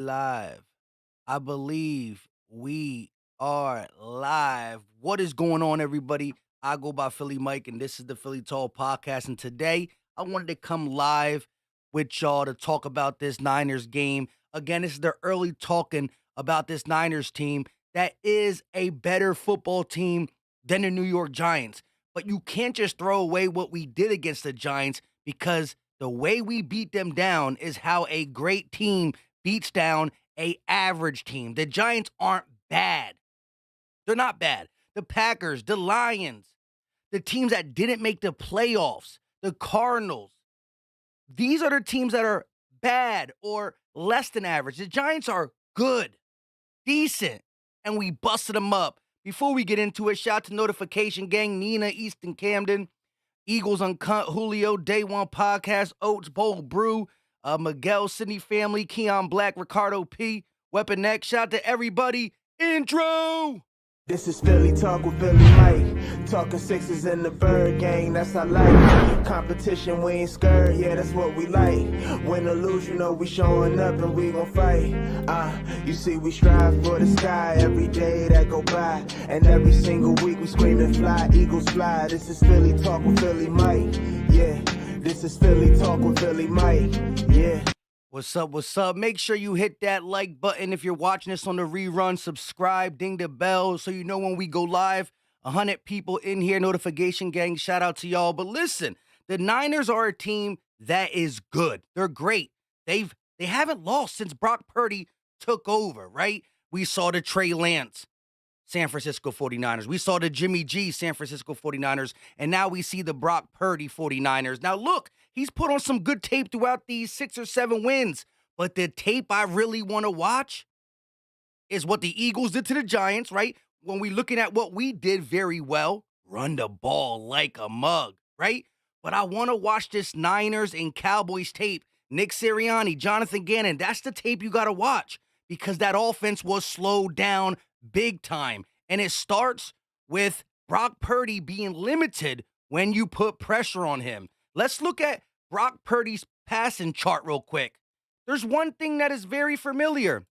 Live. I believe we are live. What is going on, everybody? I go by Philly Mike, and this is the Philly Tall Podcast. And today, I wanted to come live with y'all to talk about this Niners game. Again, this is the early talking about this Niners team that is a better football team than the New York Giants. But you can't just throw away what we did against the Giants because the way we beat them down is how a great team beats down a average team. The Giants aren't bad. They're not bad. The Packers, the Lions, the teams that didn't make the playoffs, the Cardinals, these are the teams that are bad or less than average. The Giants are good, decent, and we busted them up. Before we get into it, shout out to Notification Gang, Nina, Easton Camden, Eagles Uncut, Julio, Day One Podcast, Oats Bowl Brew, Miguel, Sydney Family, Keon Black, Ricardo P, Weapon X. Shout out to everybody. Intro! This is Philly Talk with Philly Mike. Talking sixes in the bird gang, that's I like. Competition, we ain't scared, yeah, that's what we like. Win or lose, you know we showing up and we gon' fight. You see we strive for the sky every day that go by. And every single week we screaming fly, Eagles fly. This is Philly Talk with Philly Mike, yeah. This is Philly Talk with Philly Mike, yeah. What's up? What's up? Make sure you hit that like button if you're watching this on the rerun. Subscribe, ding the bell so you know when we go live. 100 people in here, Notification Gang. Shout out to y'all. But listen, the Niners are a team that is good. They're great. They haven't lost since Brock Purdy took over, right? We saw the Trey Lance San Francisco 49ers. We saw the Jimmy G San Francisco 49ers, and now we see the Brock Purdy 49ers. Now, look, he's put on some good tape throughout these 6 or 7 wins, but the tape I really want to watch is what the Eagles did to the Giants, right? When we're looking at what we did very well, run the ball like a mug, right? But I want to watch this Niners and Cowboys tape. Nick Sirianni, Jonathan Gannon, that's the tape you got to watch because that offense was slowed down big time. And it starts with Brock Purdy being limited when you put pressure on him. Let's look at Brock Purdy's passing chart real quick. There's one thing that is very familiar.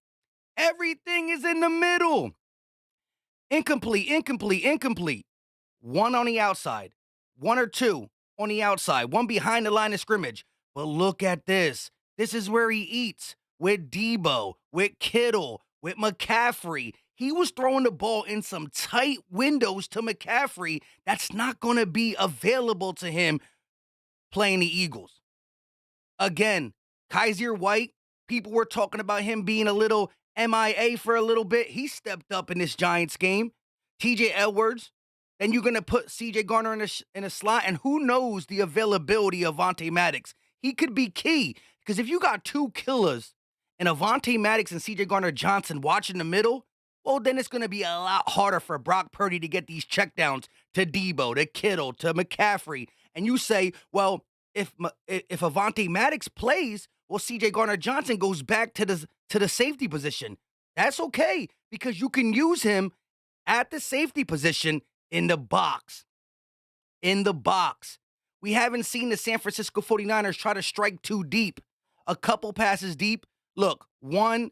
Everything is in the middle. Incomplete, incomplete, incomplete. One on the outside. One or two on the outside. One behind the line of scrimmage. But look at this. This is where he eats with Debo, with Kittle, with McCaffrey. He was throwing the ball in some tight windows to McCaffrey that's not going to be available to him playing the Eagles. Again, Kaiser White, people were talking about him being a little MIA for a little bit. He stepped up in this Giants game. TJ Edwards. Then you're going to put CJ Garner in a slot, and who knows the availability of Avonte Maddox. He could be key, because if you got two killers and Avonte Maddox and CJ Garner-Johnson watching the middle, well, then it's going to be a lot harder for Brock Purdy to get these checkdowns to Debo, to Kittle, to McCaffrey. And you say, well, if Avonte Maddox plays, well, CJ Garner-Johnson goes back to the safety position. That's okay, because you can use him at the safety position in the box. In the box. We haven't seen the San Francisco 49ers try to strike too deep. A couple passes deep. Look, one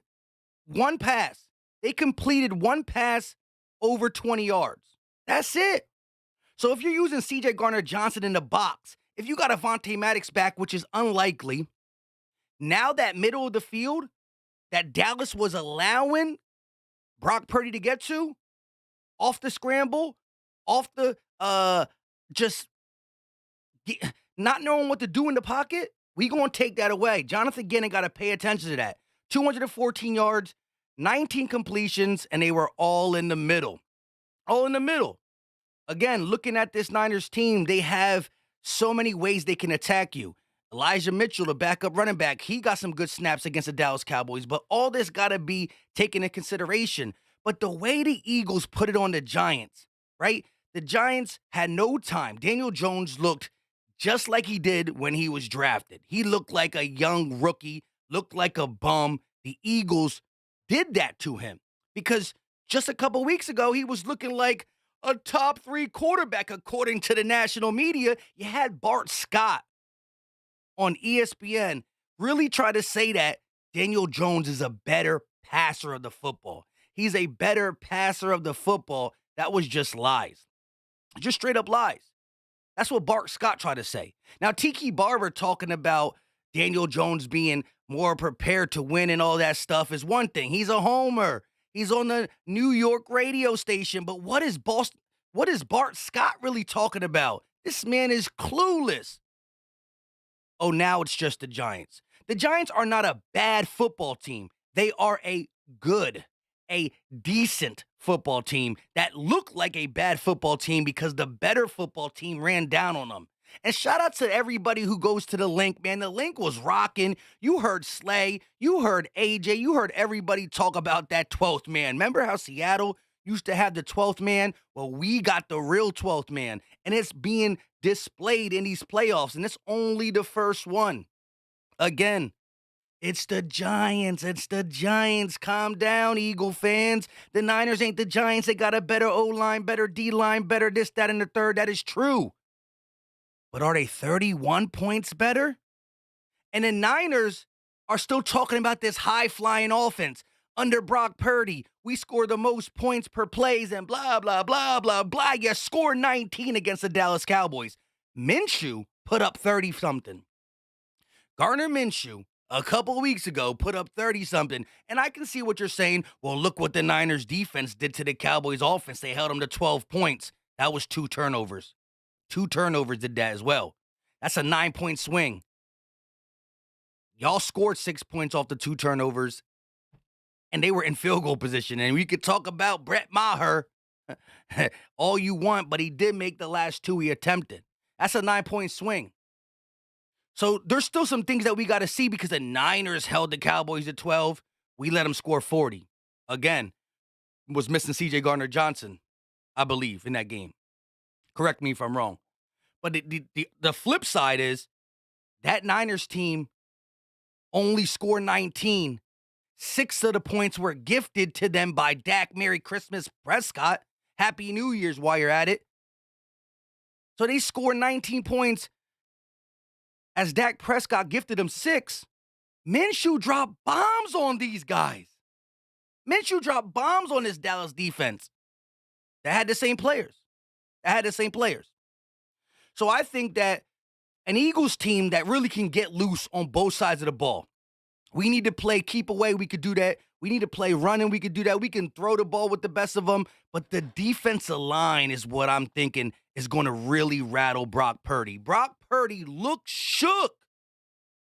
pass. They completed one pass over 20 yards. That's it. So if you're using CJ Garner-Johnson in the box, if you got Avonte Maddox back, which is unlikely, now that middle of the field that Dallas was allowing Brock Purdy to get to, off the scramble, off the not knowing what to do in the pocket, we going to take that away. Jonathan Gannon got to pay attention to that. 214 yards, 19 completions, and they were all in the middle. All in the middle. Again, looking at this Niners team, they have so many ways they can attack you. Elijah Mitchell, the backup running back, he got some good snaps against the Dallas Cowboys, but all this got to be taken into consideration. But the way the Eagles put it on the Giants, right? The Giants had no time. Daniel Jones looked just like he did when he was drafted. He looked like a young rookie, looked like a bum. The Eagles did that to him because just a couple weeks ago, he was looking like a top 3 quarterback, according to the national media. You had Bart Scott on ESPN really try to say that Daniel Jones is a better passer of the football. He's a better passer of the football. That was just lies. Just straight up lies. That's what Bart Scott tried to say. Now, Tiki Barber talking about Daniel Jones being more prepared to win and all that stuff is one thing. He's a homer. He's on the New York radio station. But what is Bart Scott really talking about? This man is clueless. Oh, now it's just the Giants. The Giants are not a bad football team. They are a good, a decent football team that looked like a bad football team because the better football team ran down on them. And shout out to everybody who goes to the link, man. The link was rocking. You heard Slay, you heard AJ, you heard everybody talk about that 12th man. Remember how Seattle used to have the 12th man? Well, we got the real 12th man, and it's being displayed in these playoffs, and it's only the first one. Again, it's the Giants. It's the Giants. Calm down, Eagle fans. The Niners ain't the Giants. They got a better O-line, better D-line, better this, that, and the third. That is true. But are they 31 points better? And the Niners are still talking about this high-flying offense. Under Brock Purdy, we score the most points per plays and blah, blah, blah, blah, blah. You score 19 against the Dallas Cowboys. Minshew put up 30-something. Gardner Minshew, a couple of weeks ago, put up 30-something. And I can see what you're saying. Well, look what the Niners defense did to the Cowboys offense. They held them to 12 points. That was 2 turnovers. 2 turnovers did that as well. That's a 9-point swing. Y'all scored 6 points off the 2 turnovers, and they were in field goal position. And we could talk about Brett Maher all you want, but he did make the last 2 he attempted. That's a 9-point swing. So there's still some things that we got to see because the Niners held the Cowboys to 12. We let them score 40. Again, was missing C.J. Gardner-Johnson, I believe, in that game. Correct me if I'm wrong. But the flip side is that Niners team only scored 19. 6 of the points were gifted to them by Dak, Merry Christmas, Prescott. Happy New Year's while you're at it. So they scored 19 points as Dak Prescott gifted them 6. Minshew dropped bombs on these guys. Minshew dropped bombs on this Dallas defense that had the same players. So I think that an Eagles team that really can get loose on both sides of the ball. We need to play keep away. We could do that. We need to play running. We could do that. We can throw the ball with the best of them. But the defensive line is what I'm thinking is going to really rattle Brock Purdy. Brock Purdy looked shook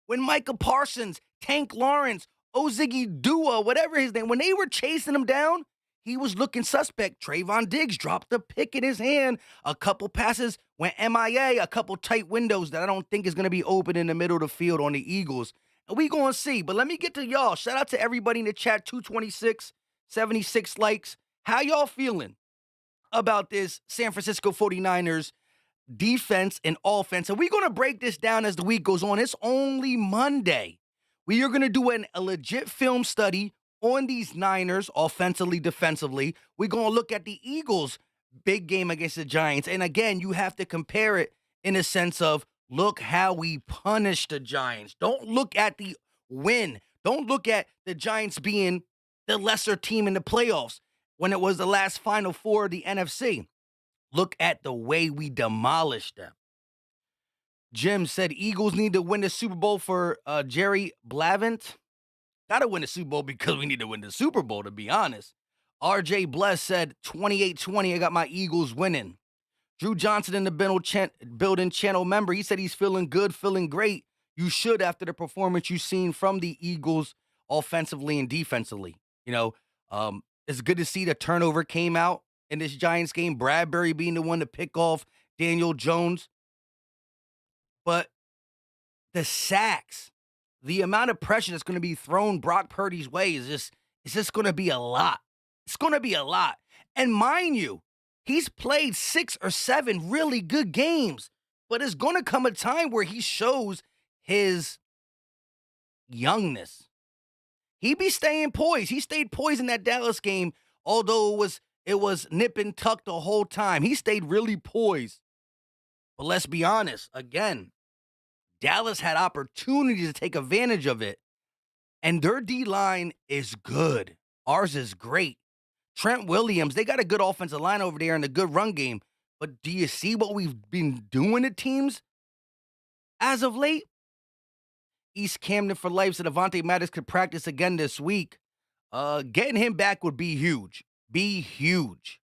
when Micah Parsons, Tank Lawrence, Oziggy Dua, whatever his name, when they were chasing him down, he was looking suspect. Trayvon Diggs dropped the pick in his hand. A couple passes went MIA, a couple tight windows that I don't think is going to be open in the middle of the field on the Eagles. And we going to see. But let me get to y'all. Shout out to everybody in the chat, 226, 76 likes. How y'all feeling about this San Francisco 49ers defense and offense? And we're going to break this down as the week goes on. It's only Monday. We are going to do a legit film study on these Niners, offensively, defensively. We're going to look at the Eagles' big game against the Giants. And again, you have to compare it in a sense of, look how we punished the Giants. Don't look at the win. Don't look at the Giants being the lesser team in the playoffs when it was the last Final Four of the NFC. Look at the way we demolished them. Jim said Eagles need to win the Super Bowl for Jerry Blavant. Got to win the Super Bowl because we need to win the Super Bowl, to be honest. RJ Bless said 28-20. I got my Eagles winning. Drew Johnson in the building channel member. He said he's feeling good, feeling great. You should after the performance you've seen from the Eagles offensively and defensively. You know, it's good to see the turnover came out in this Giants game. Bradbury being the one to pick off Daniel Jones. But the sacks, the amount of pressure that's going to be thrown Brock Purdy's way is just going to be a lot. It's going to be a lot. And mind you, he's played 6 or 7 really good games, but it's going to come a time where he shows his youngness. He be staying poised. He stayed poised in that Dallas game, although it was nip and tuck the whole time. He stayed really poised. But let's be honest, again, Dallas had opportunities to take advantage of it. And their D-line is good. Ours is great. Trent Williams, they got a good offensive line over there and a good run game. But do you see what we've been doing to teams as of late? East Camden for life, so Devontae Maddox could practice again this week. Getting him back would be huge. Be huge.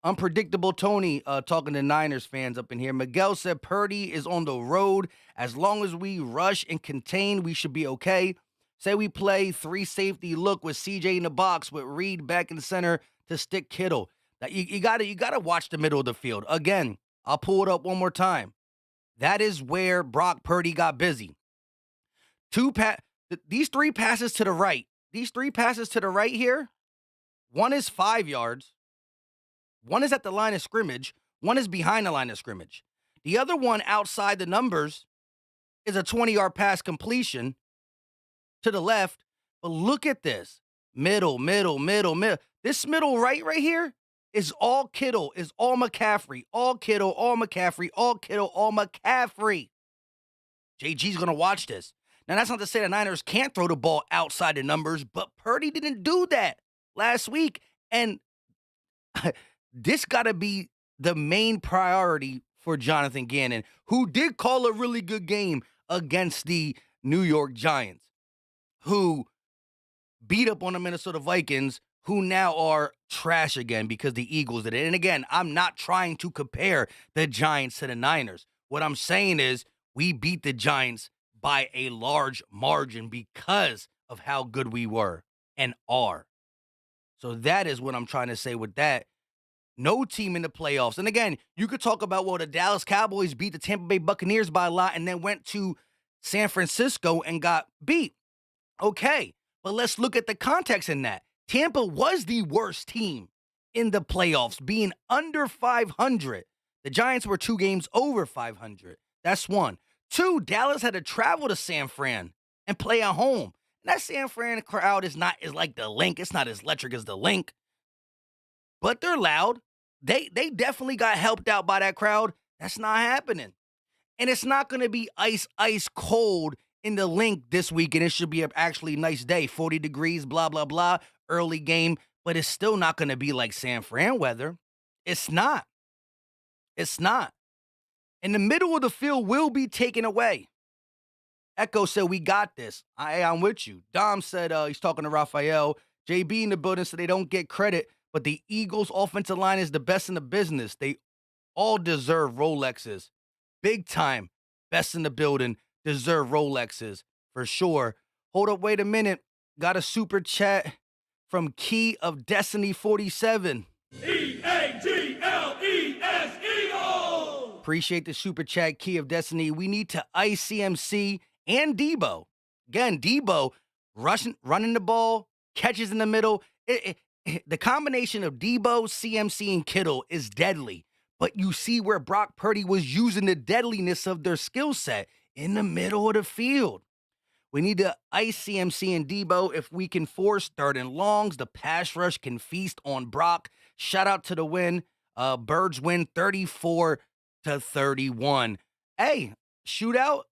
Unpredictable Tony talking to Niners fans up in here. Miguel said Purdy is on the road. As long as we rush and contain, we should be okay. Say we play 3 safety look with CJ in the box with Reed back in the center to stick Kittle. Now, you gotta watch the middle of the field. Again, I'll pull it up one more time. That is where Brock Purdy got busy. These 3 passes to the right. These 3 passes to the right here. One is 5 yards. One is at the line of scrimmage. One is behind the line of scrimmage. The other one outside the numbers is a 20-yard pass completion to the left. But look at this. Middle. This middle right here is all Kittle, is all McCaffrey. All Kittle, all McCaffrey, all Kittle, all McCaffrey. JG's going to watch this. Now, that's not to say the Niners can't throw the ball outside the numbers, but Purdy didn't do that last week. And this got to be the main priority for Jonathan Gannon, who did call a really good game against the New York Giants, who beat up on the Minnesota Vikings, who now are trash again because the Eagles did it. And again, I'm not trying to compare the Giants to the Niners. What I'm saying is we beat the Giants by a large margin because of how good we were and are. So that is what I'm trying to say with that. No team in the playoffs. And again, you could talk about, well, the Dallas Cowboys beat the Tampa Bay Buccaneers by a lot and then went to San Francisco and got beat. Okay, but let's look at the context in that. Tampa was the worst team in the playoffs, being under 500. The Giants were 2 games over 500. That's one. 2, Dallas had to travel to San Fran and play at home. And that San Fran crowd is like the Link. It's not as electric as the Link. But they're loud. They definitely got helped out by that crowd. That's not happening. And it's not going to be ice cold in the Link this week, and it should be an actually nice day. 40 degrees, blah, blah, blah, early game. But it's still not going to be like San Fran weather. It's not. It's not. And the middle of the field will be taken away. Echo said, we got this. I'm with you. Dom said he's talking to Raphael. JB in the building said they don't get credit, but the Eagles' offensive line is the best in the business. They all deserve Rolexes. Big time. Best in the building. Deserve Rolexes. For sure. Hold up, wait a minute. Got a super chat from Key of Destiny 47. EAGLES Eagles! Appreciate the super chat, Key of Destiny. We need to ice CMC and Debo. Again, Debo running the ball, catches in the middle. The combination of Debo, CMC, and Kittle is deadly. But you see where Brock Purdy was using the deadliness of their skill set in the middle of the field. We need to ice CMC and Debo. If we can force 3rd and longs, the pass rush can feast on Brock. Shout out to the win. Birds win 34-31. Hey, shootout.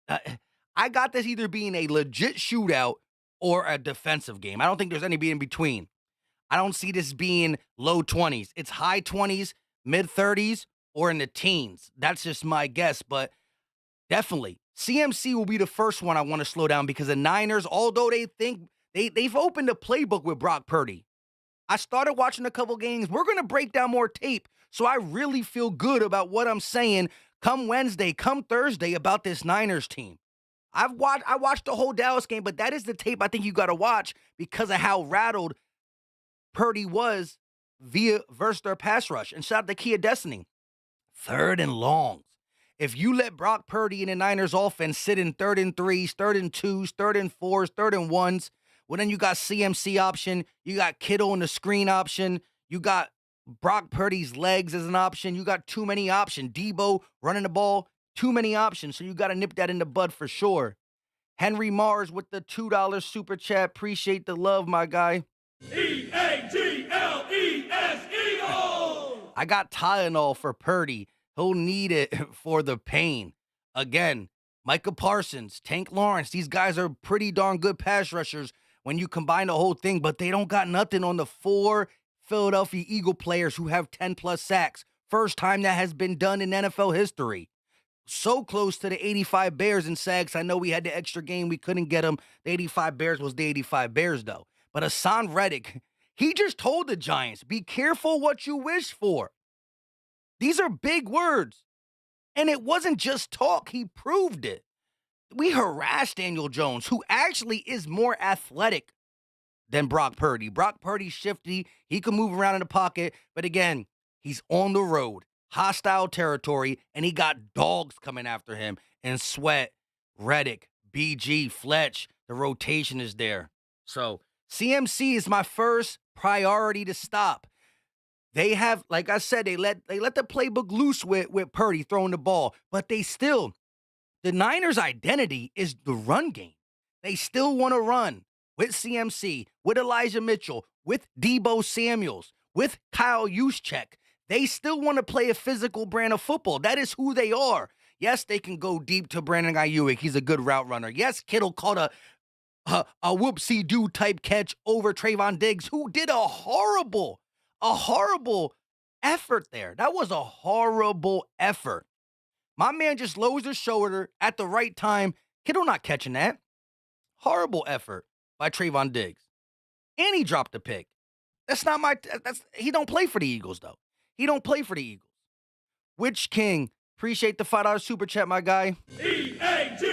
I got this either being a legit shootout or a defensive game. I don't think there's any in between. I don't see this being low 20s. It's high 20s, mid 30s, or in the teens. That's just my guess, but definitely. CMC will be the first one I want to slow down because the Niners, although they think they've opened a playbook with Brock Purdy. I started watching a couple games. We're going to break down more tape, so I really feel good about what I'm saying come Wednesday, come Thursday about this Niners team. I watched the whole Dallas game, but that is the tape I think you got to watch because of how rattled Purdy was versus their pass rush. And shout out to Key of Destiny. 3rd and longs. If you let Brock Purdy and the Niners offense sit in 3rd and 3s, 3rd and 2s, 3rd and 4s, 3rd and 1s, well, then you got CMC option. You got Kittle in the screen option. You got Brock Purdy's legs as an option. You got too many options. Debo running the ball, too many options. So you got to nip that in the bud for sure. Henry Mars with the $2 super chat. Appreciate the love, my guy. EAGLES Eagles! I got Tylenol for Purdy. He'll need it for the pain. Again, Micah Parsons, Tank Lawrence, these guys are pretty darn good pass rushers. when you combine the whole thing, but they don't got nothing on the 4 Philadelphia Eagle players who have 10 plus sacks. First time that has been done in NFL history. So close to the 85 Bears in sacks. I know we had the extra game. We couldn't get them. The 85 Bears was the 85 Bears, though. But Hassan Reddick, he just told the Giants, be careful what you wish for. These are big words. And it wasn't just talk. He proved it. We harassed Daniel Jones, who actually is more athletic than Brock Purdy. Brock Purdy's shifty. He can move around in the pocket. But again, he's on the road, hostile territory, and he got dogs coming after him. And Sweat, Reddick, BG, Fletch, the rotation is there. So CMC is my first priority to stop. They have, like I said, they let the playbook loose with Purdy throwing the ball, but they still, the Niners' identity is the run game. They still want to run with CMC, with Elijah Mitchell, with Deebo Samuels, with Kyle Juszczyk. They still want to play a physical brand of football. That is who they are. Yes, they can go deep to Brandon Ayuk. He's a good route runner. Yes, Kittle caught a whoopsie-doo type catch over Trayvon Diggs, who did a horrible effort there. That was a horrible effort. My man just lowers his shoulder at the right time. Kittle not catching that. Horrible effort by Trayvon Diggs. And he dropped the pick. He don't play for the Eagles, though. He don't play for the Eagles. Witch King, appreciate the $5 super chat, my guy. EAGLES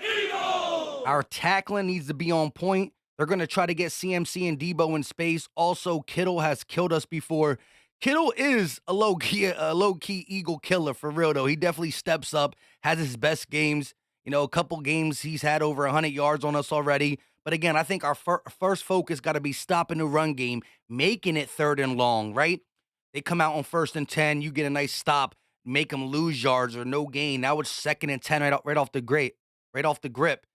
Eagles! Our tackling needs to be on point. They're going to try to get CMC and Deebo in space. Also, Kittle has killed us before. Kittle is a low-key Eagle killer for real, though. He definitely steps up, has his best games. You know, a couple games he's had over 100 yards on us already. But again, I think our first focus got to be stopping the run game, making it 3rd and long, right? They come out on 1st and 10, you get a nice stop, make them lose yards or no gain. Now it's 2nd and 10 right off the grip.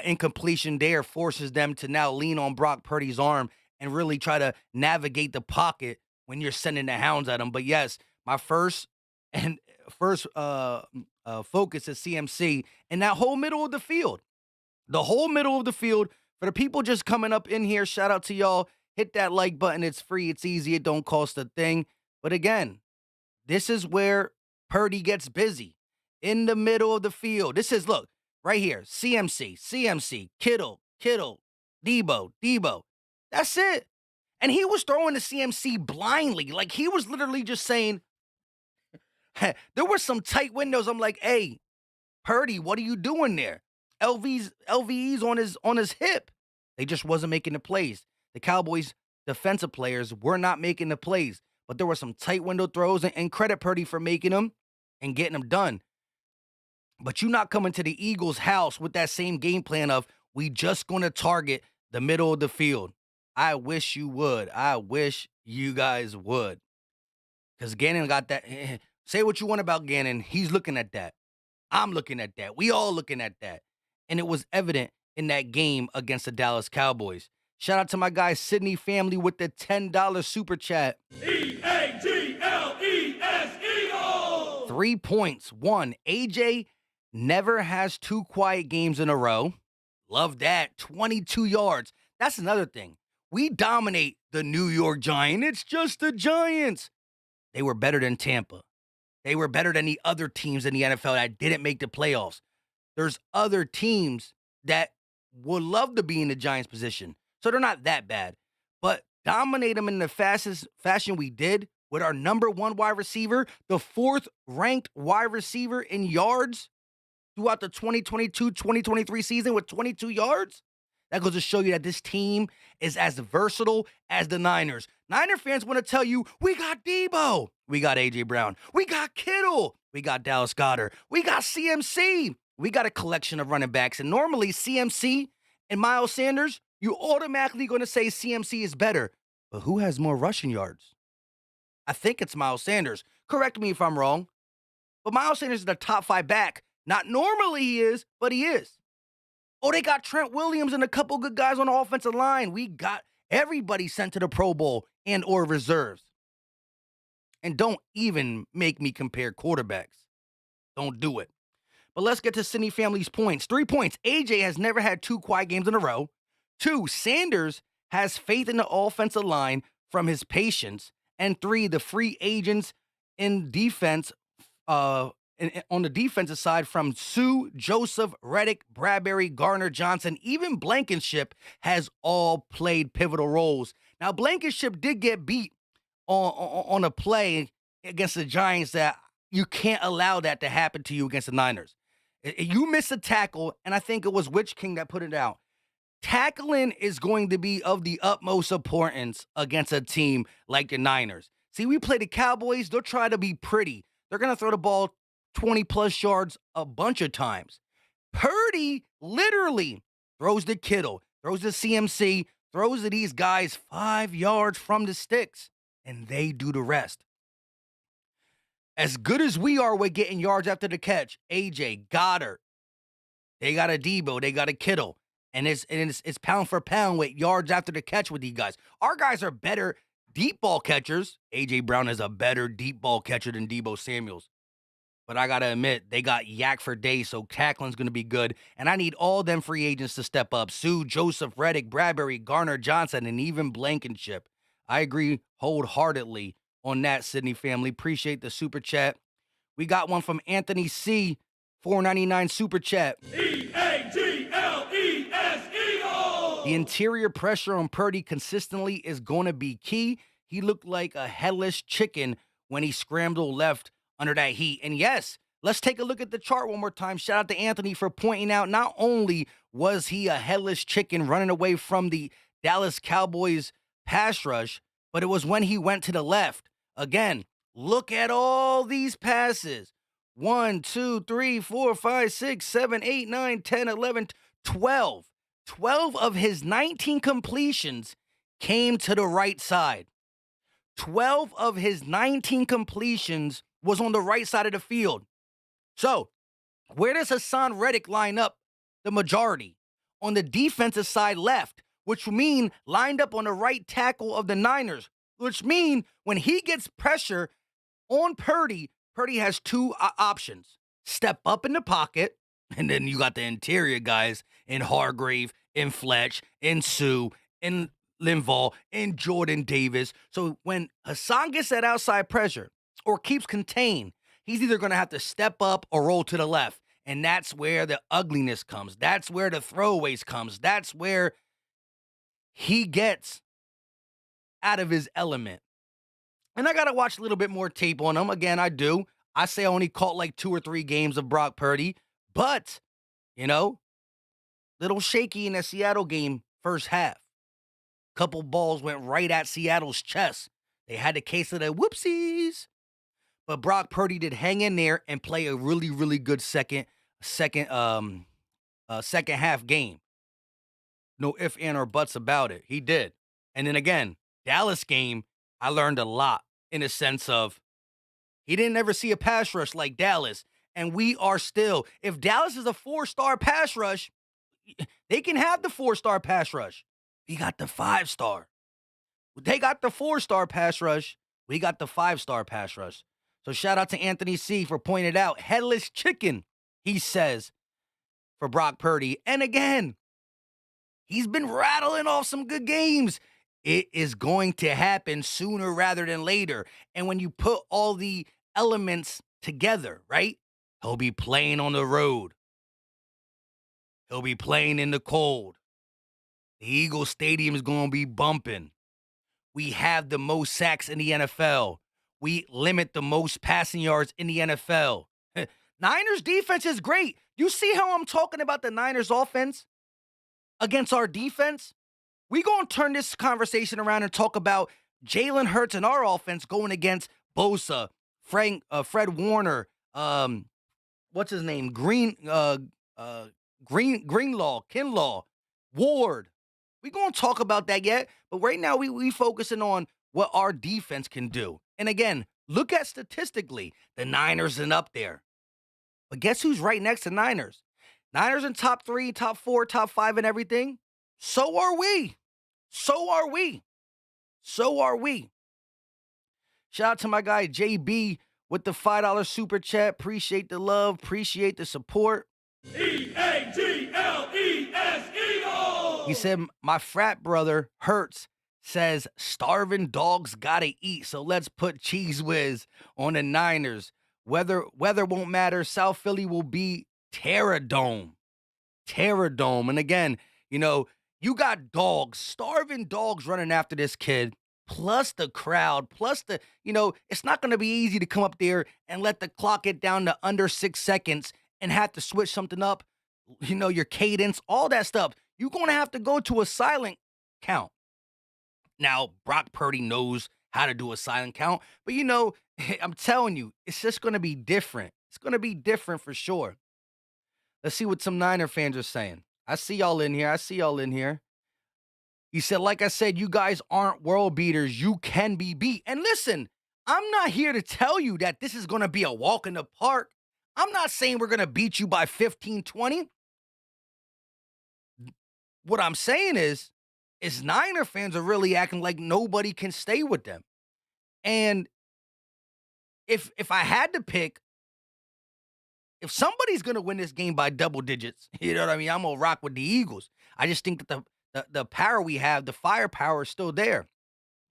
Incompletion there forces them to now lean on Brock Purdy's arm and really try to navigate the pocket when you're sending the hounds at them. But yes, my first focus is CMC and that whole middle of the field. The whole middle of the field. For the people just coming up in here, shout out to y'all. Hit that like button. It's free. It's easy. It don't cost a thing. But again, this is where Purdy gets busy. In the middle of the field. This is, look, right here. CMC, Kittle, Deebo. That's it. And he was throwing the CMC blindly. Like, he was literally just saying, there were some tight windows. I'm like, hey, Purdy, what are you doing there? LVE's on his hip. They just wasn't making the plays. The Cowboys defensive players were not making the plays. But there were some tight window throws, and credit Purdy for making them and getting them done. But you're not coming to the Eagles' house with that same game plan of, we just going to target the middle of the field. I wish you would. I wish you guys would. Because Gannon got that. Say what you want about Gannon. He's looking at that. I'm looking at that. We all looking at that. And it was evident in that game against the Dallas Cowboys. Shout out to my guy Sydney Family with the $10 super chat. EAGLES Eagles! 3 points. 1, AJ never has 2 quiet games in a row. Love that. 22 yards. That's another thing. We dominate the New York Giants. It's just the Giants. They were better than Tampa. They were better than the other teams in the NFL that didn't make the playoffs. There's other teams that would love to be in the Giants' position. So they're not that bad. But dominate them in the fastest fashion we did with our number 1 wide receiver, the 4th ranked wide receiver in yards throughout the 2022-2023 season with 22 yards. That goes to show you that this team is as versatile as the Niners. Niner fans want to tell you, we got Deebo. We got A.J. Brown. We got Kittle. We got Dallas Goedert. We got CMC. We got a collection of running backs. And normally CMC and Miles Sanders, you automatically going to say CMC is better. But who has more rushing yards? I think it's Miles Sanders. Correct me if I'm wrong. But Miles Sanders is the top 5 back. Not normally he is, but he is. Oh, they got Trent Williams and a couple good guys on the offensive line. We got everybody sent to the Pro Bowl and or reserves. And don't even make me compare quarterbacks. Don't do it. But let's get to Sydney Family's points. 3 points. AJ has never had 2 quiet games in a row. 2, Sanders has faith in the offensive line from his patience. And 3, the free agents in defense, on the defensive side from Sue, Joseph, Reddick, Bradbury, Garner, Johnson, even Blankenship has all played pivotal roles. Now, Blankenship did get beat on a play against the Giants that you can't allow that to happen to you against the Niners. You miss a tackle, and I think it was Witch King that put it out. Tackling is going to be of the utmost importance against a team like the Niners. See, we play the Cowboys. They'll try to be pretty. They're going to throw the ball 20-plus yards a bunch of times. Purdy literally throws to Kittle, throws to CMC, throws to these guys 5 yards from the sticks, and they do the rest. As good as we are with getting yards after the catch, AJ, Goddard, they got a Debo, they got a Kittle, and it's pound for pound with yards after the catch with these guys. Our guys are better deep ball catchers. AJ Brown is a better deep ball catcher than Debo Samuels. But I got to admit, they got yak for days, so tackling's going to be good. And I need all them free agents to step up. Sue, Joseph, Reddick, Bradbury, Garner, Johnson, and even Blankenship. I agree wholeheartedly on that, Sydney family. Appreciate the super chat. We got one from Anthony C., $4.99 super chat. EAGLES Eagles! The interior pressure on Purdy consistently is going to be key. He looked like a headless chicken when he scrambled left under that heat. And yes, let's take a look at the chart one more time. Shout out to Anthony for pointing out not only was he a headless chicken running away from the Dallas Cowboys pass rush, but it was when he went to the left. Again, look at all these passes. 1, 2, 3, 4, 5, 6, 7, 8, 9, 10, 11, 12. 12 of his 19 completions came to the right side. 12 of his 19 completions was on the right side of the field. So, where does Hassan Reddick line up? The majority. On the defensive side left, which mean lined up on the right tackle of the Niners, which mean when he gets pressure on Purdy, Purdy has two options. Step up in the pocket, and then you got the interior guys in Hargrave, in Fletch, in Sue, in Linval, in Jordan Davis. So when Hassan gets that outside pressure or keeps contained, he's either going to have to step up or roll to the left. And that's where the ugliness comes. That's where the throwaways comes. That's where he gets out of his element. And I got to watch a little bit more tape on him. Again, I do. I say I only caught like 2 or 3 games of Brock Purdy. But, you know, little shaky in the Seattle game first half. Couple balls went right at Seattle's chest. They had a case of the whoopsies. But Brock Purdy did hang in there and play a really, really good second half game. No ifs, ands, or buts about it. He did. And then again, Dallas game, I learned a lot in a sense of he didn't ever see a pass rush like Dallas. And we are still, if Dallas is a 4-star pass rush, they can have the 4-star pass rush. We got the 5-star. They got the 4-star pass rush. We got the 5-star pass rush. So shout out to Anthony C. for pointing it out. Headless chicken, he says, for Brock Purdy. And again, he's been rattling off some good games. It is going to happen sooner rather than later. And when you put all the elements together, right? He'll be playing on the road. He'll be playing in the cold. The Eagles Stadium is going to be bumping. We have the most sacks in the NFL. We limit the most passing yards in the NFL. Niners defense is great. You see how I'm talking about the Niners offense against our defense? We going to turn this conversation around and talk about Jalen Hurts and our offense going against Bosa, Fred Warner, what's his name? Greenlaw, Kinlaw, Ward. We going to talk about that yet, but right now we focusing on what our defense can do. And again, look at statistically, the Niners are up there. But guess who's right next to Niners? Niners in top 3, top 4, top 5 and everything. So are we. So are we. So are we. Shout out to my guy JB with the $5 super chat. Appreciate the love. Appreciate the support. EAGLES Eagles! He said, my frat brother, Hertz, says starving dogs gotta eat. So let's put Cheese Whiz on the Niners. Weather won't matter. South Philly will be Terror Dome. Terror Dome. And again, you got dogs, starving dogs running after this kid, plus the crowd, plus it's not going to be easy to come up there and let the clock get down to under 6 seconds and have to switch something up, your cadence, all that stuff. You're going to have to go to a silent count. Now, Brock Purdy knows how to do a silent count, but I'm telling you, it's just going to be different. It's going to be different for sure. Let's see what some Niner fans are saying. I see y'all in here. He said, like I said, you guys aren't world beaters. You can be beat. And listen, I'm not here to tell you that this is going to be a walk in the park. I'm not saying we're going to beat you by 15, 20. What I'm saying is Niner fans are really acting like nobody can stay with them. And if I had to pick, if somebody's going to win this game by double digits, you know what I mean? I'm going to rock with the Eagles. I just think that the power we have, the firepower is still there.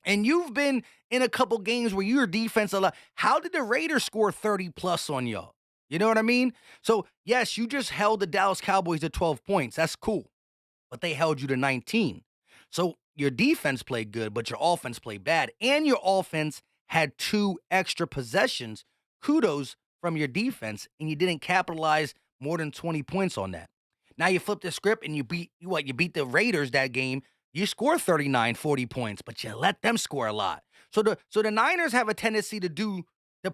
And you've been in a couple games where your defense how did the Raiders score 30 plus on y'all? You know what I mean? So, yes, you just held the Dallas Cowboys to 12 points. That's cool. But they held you to 19. So your defense played good, but your offense played bad. And your offense had 2 extra possessions. Kudos from your defense, and you didn't capitalize more than 20 points on that. Now you flip the script and you beat the Raiders that game. You score 39, 40 points, but you let them score a lot. So the Niners have a tendency to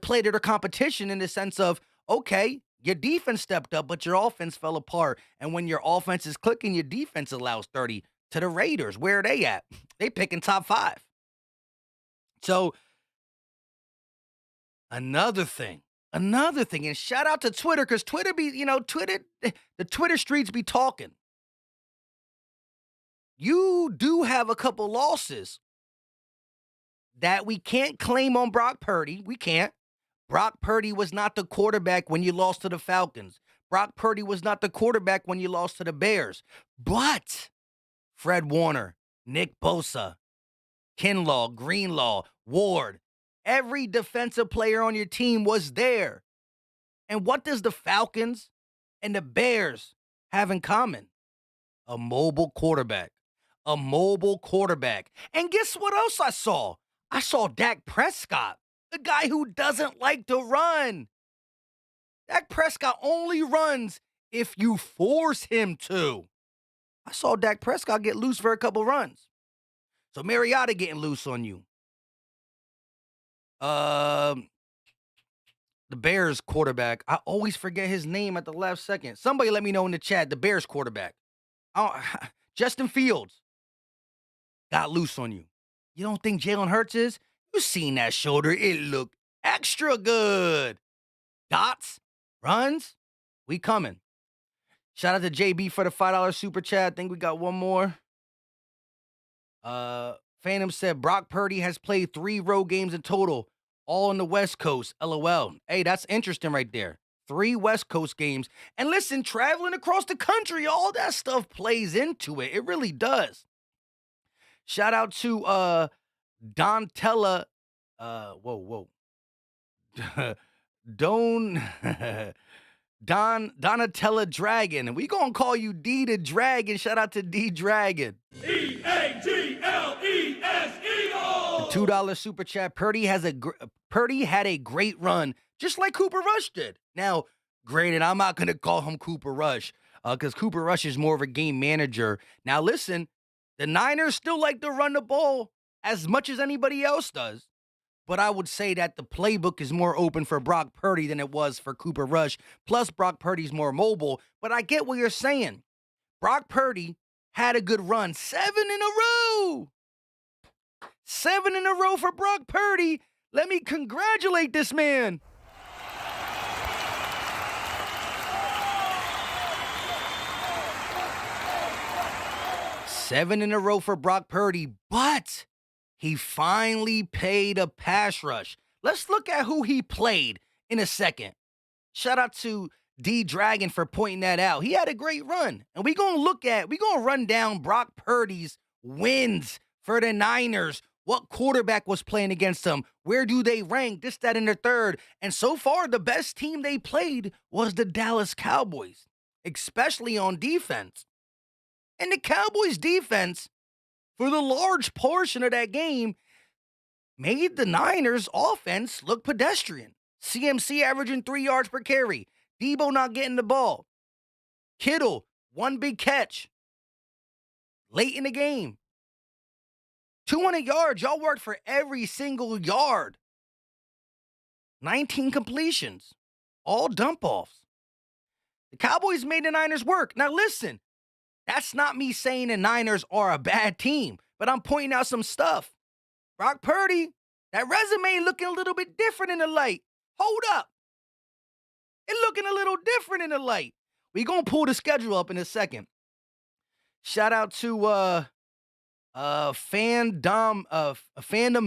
play to their competition in the sense of, okay, your defense stepped up, but your offense fell apart. And when your offense is clicking, your defense allows 30 to the Raiders. Where are they at? They picking top 5. So another thing, and shout out to Twitter, because Twitter the Twitter streets be talking. You do have a couple losses that we can't claim on Brock Purdy. We can't. Brock Purdy was not the quarterback when you lost to the Falcons. Brock Purdy was not the quarterback when you lost to the Bears. But Fred Warner, Nick Bosa, Kinlaw, Greenlaw, Ward, every defensive player on your team was there. And what does the Falcons and the Bears have in common? A mobile quarterback. And guess what else I saw? I saw Dak Prescott, the guy who doesn't like to run. Dak Prescott only runs if you force him to. I saw Dak Prescott get loose for a couple runs. So Mariota getting loose on you. The Bears quarterback. I always forget his name at the last second. Somebody let me know in the chat. The Bears quarterback. Justin Fields got loose on you. You don't think Jalen Hurts is? You seen that shoulder. It looked extra good. Dots, runs, we coming. Shout out to JB for the $5 super chat. I think we got one more. Phantom said Brock Purdy has played 3 road games in total, all on the West Coast. LOL. Hey, that's interesting right there. 3 West Coast games. And listen, traveling across the country, all that stuff plays into it. It really does. Shout out to Donatella. Donatella Dragon. We gonna call you D the Dragon. Shout out to D Dragon. EAGLES Eagles. $2 super chat. Purdy had a great run, just like Cooper Rush did. Now, granted, I'm not gonna call him Cooper Rush, because Cooper Rush is more of a game manager. Now, listen, the Niners still like to run the ball as much as anybody else does. But I would say that the playbook is more open for Brock Purdy than it was for Cooper Rush. Plus, Brock Purdy's more mobile. But I get what you're saying. Brock Purdy had a good run. 7 in a row. 7 in a row for Brock Purdy. Let me congratulate this man. Seven in a row for Brock Purdy, but he finally paid a pass rush. Let's look at who he played in a second. Shout out to D-Dragon for pointing that out. He had a great run. And we're going to run down Brock Purdy's wins for the Niners. What quarterback was playing against them? Where do they rank? This, that, and the third. And so far, the best team they played was the Dallas Cowboys, especially on defense. And the Cowboys' defense, for the large portion of that game, made the Niners' offense look pedestrian. CMC averaging 3 yards per carry. Debo not getting the ball. Kittle, one big catch late in the game. 200 yards. Y'all worked for every single yard. 19 completions. All dump-offs. The Cowboys made the Niners work. Now listen, that's not me saying the Niners are a bad team, but I'm pointing out some stuff. Brock Purdy, that resume looking a little bit different in the light. Hold up. It's looking a little different in the light. We gonna pull the schedule up in a second. Shout out to Fandom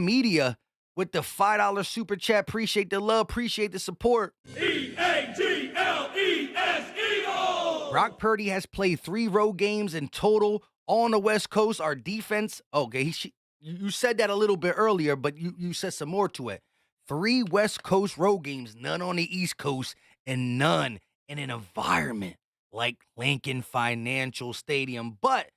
Media with the $5 super chat. Appreciate the love, appreciate the support. Eagles. Eagles. Brock Purdy has played 3 road games in total, all on the West Coast. Our defense, okay, you said that a little bit earlier, but you said some more to it. 3 West Coast road games, none on the East Coast, and none in an environment like Lincoln Financial Stadium. But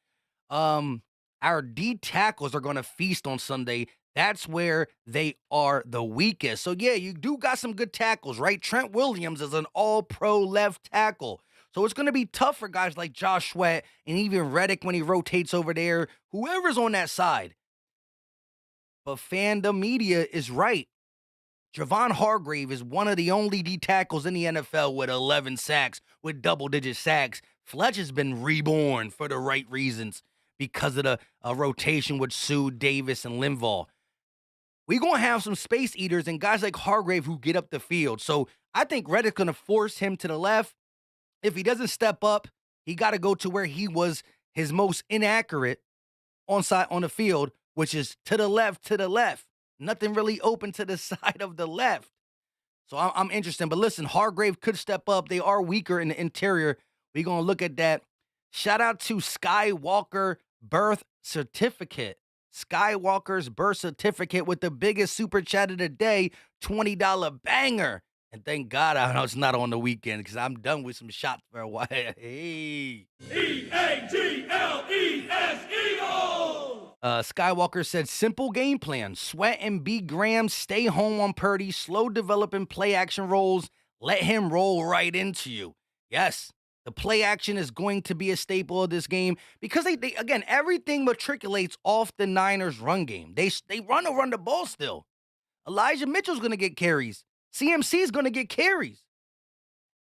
our D tackles are going to feast on Sunday. That's where they are the weakest. So, yeah, you do got some good tackles, right? Trent Williams is an all-pro left tackle. So it's going to be tough for guys like Josh Sweat and even Reddick when he rotates over there, whoever's on that side. But Fandom Media is right. Javon Hargrave is one of the only D tackles in the NFL with 11 sacks, with double-digit sacks. Fletch has been reborn for the right reasons because of the rotation with Sue, Davis, and Linval. We're going to have some space eaters and guys like Hargrave who get up the field. So I think Reddick's going to force him to the left. If he doesn't step up, he got to go to where he was his most inaccurate on the field, which is to the left, Nothing really open to the side of the left. So I'm interested. But listen, Hargrave could step up. They are weaker in the interior. We're going to look at that. Shout out to Skywalker Birth Certificate. Skywalker's Birth Certificate with the biggest super chat of the day, $20 banger. And thank God I know it's not on the weekend because I'm done with some shots for a while. Hey. Eagles. Eagles. Skywalker said, simple game plan. Sweat and B. Graham stay home on Purdy. Slow developing play action rolls. Let him roll right into you. Yes, the play action is going to be a staple of this game because they again, everything matriculates off the Niners run game. They run the ball still. Elijah Mitchell's going to get carries. CMC is going to get carries.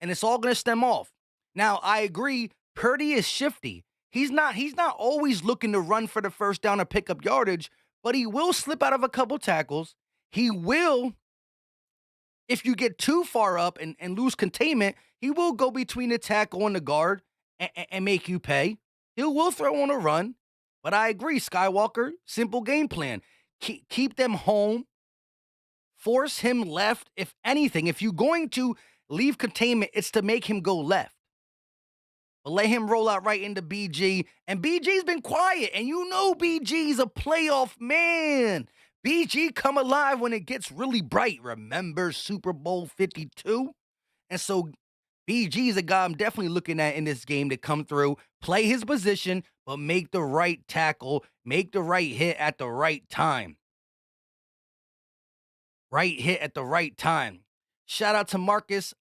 And it's all going to stem off. Now, I agree, Purdy is shifty. He's not always looking to run for the first down or pick up yardage, but he will slip out of a couple tackles. He will, if you get too far up and lose containment, he will go between the tackle and the guard and make you pay. He will throw on a run. But I agree, Skywalker, simple game plan. Keep them home. Force him left, if anything. If you're going to leave containment, it's to make him go left. But let him roll out right into BG. And BG's been quiet. And you know BG's a playoff man. BG come alive when it gets really bright. Remember Super Bowl 52? And so BG is a guy I'm definitely looking at in this game to come through, play his position, but make the right tackle, make the right hit at the right time. Right hit at the right time. Shout out to Marcos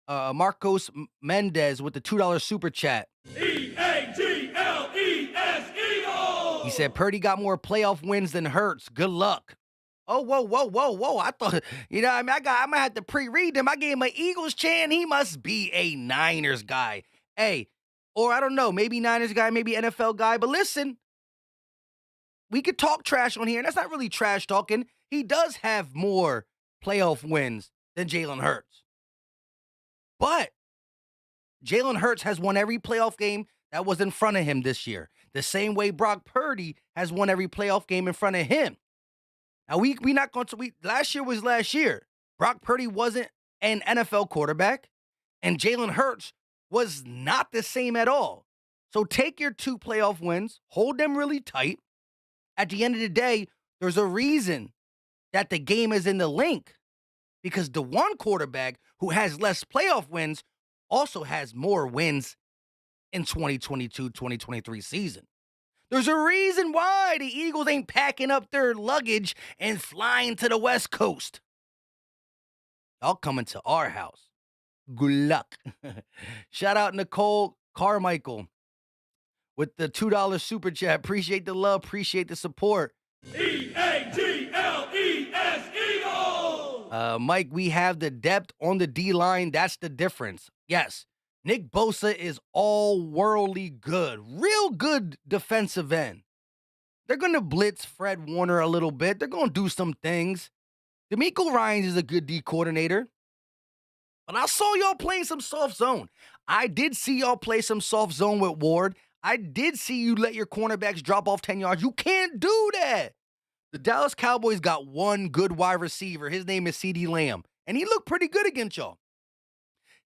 Mendez with the $2 super chat. Eagles. Eagles. He said, Purdy got more playoff wins than Hurts. Good luck. Oh, whoa. I thought, I might have to pre-read them. I gave him an Eagles chant. He must be a Niners guy. Hey, or I don't know, maybe Niners guy, maybe NFL guy. But listen, we could talk trash on here, and that's not really trash talking. He does have more playoff wins than Jalen Hurts. But Jalen Hurts has won every playoff game that was in front of him this year. The same way Brock Purdy has won every playoff game in front of him. Now, we not going to, last year was last year. Brock Purdy wasn't an NFL quarterback, and Jalen Hurts was not the same at all. So take your 2 playoff wins, hold them really tight. At the end of the day, there's a reason that the game is in the link because the one quarterback who has less playoff wins also has more wins in 2022-2023 season. There's a reason why the Eagles ain't packing up their luggage and flying to the West Coast. Y'all coming to our house. Good luck. Shout out Nicole Carmichael with the $2 super chat. Appreciate the love. Appreciate the support. Eagles! Eagles! Mike, we have the depth on the D-line. That's the difference. Yes, Nick Bosa is all-worldly good. Real good defensive end. They're going to blitz Fred Warner a little bit. They're going to do some things. DeMeco Ryans is a good D coordinator. But I saw y'all playing some soft zone. I did see y'all play some soft zone with Ward. I did see you let your cornerbacks drop off 10 yards. You can't do that. The Dallas Cowboys got one good wide receiver. His name is CeeDee Lamb. And he looked pretty good against y'all.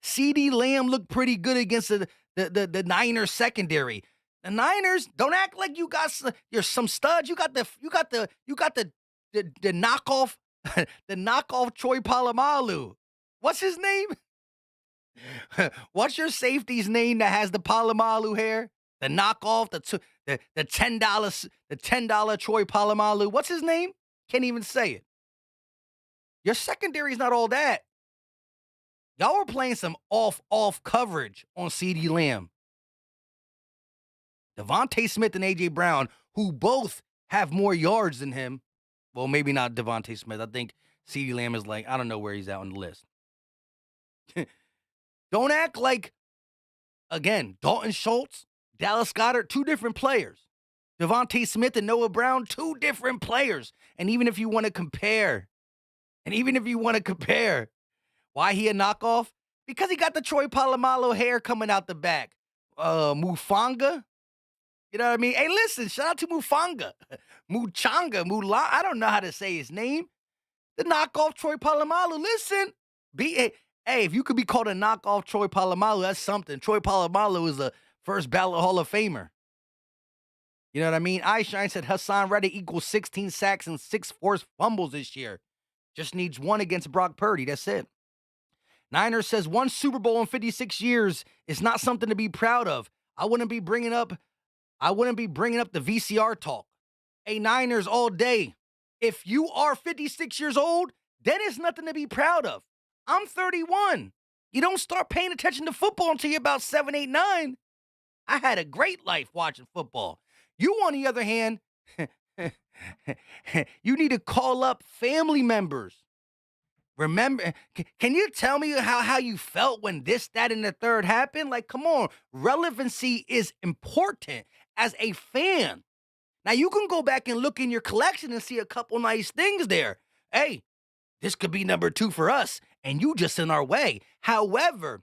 CeeDee Lamb looked pretty good against the Niners secondary. The Niners, don't act like you got you're some studs. You got the knockoff the knockoff Troy Polamalu. What's his name? What's your safety's name that has the Polamalu hair? The knockoff, the $10 Troy Polamalu. What's his name? Can't even say it. Your secondary's not all that. Y'all were playing some off coverage on CeeDee Lamb. Devontae Smith and A.J. Brown, who both have more yards than him. Well, maybe not Devontae Smith. I think CeeDee Lamb is I don't know where he's at on the list. Don't act like, again, Dalton Schultz, Dallas Goedert, 2 different players. Devontae Smith and Noah Brown, 2 different players. And even if you want to compare, why he a knockoff? Because he got the Troy Polamalu hair coming out the back. Mufanga. You know what I mean? Hey, listen, shout out to Mufanga. Mula. I don't know how to say his name. The knockoff Troy Polamalu. Listen, hey, if you could be called a knockoff Troy Polamalu, that's something. Troy Polamalu is a first ballot Hall of Famer. You know what I mean? iShine said Hassan Reddick equals 16 sacks and 6 forced fumbles this year. Just needs 1 against Brock Purdy. That's it. Niners says 1 Super Bowl in 56 years is not something to be proud of. I wouldn't be bringing up the VCR talk. Hey, Niners all day. If you are 56 years old, then it's nothing to be proud of. I'm 31. You don't start paying attention to football until you're about 7, 8, 9. I had a great life watching football. You, on the other hand, you need to call up family members. Remember, can you tell me how you felt when this, that, and the third happened? Come on. Relevancy is important as a fan. Now, you can go back and look in your collection and see a couple nice things there. Hey, this could be number 2 for us, and you just in our way. However,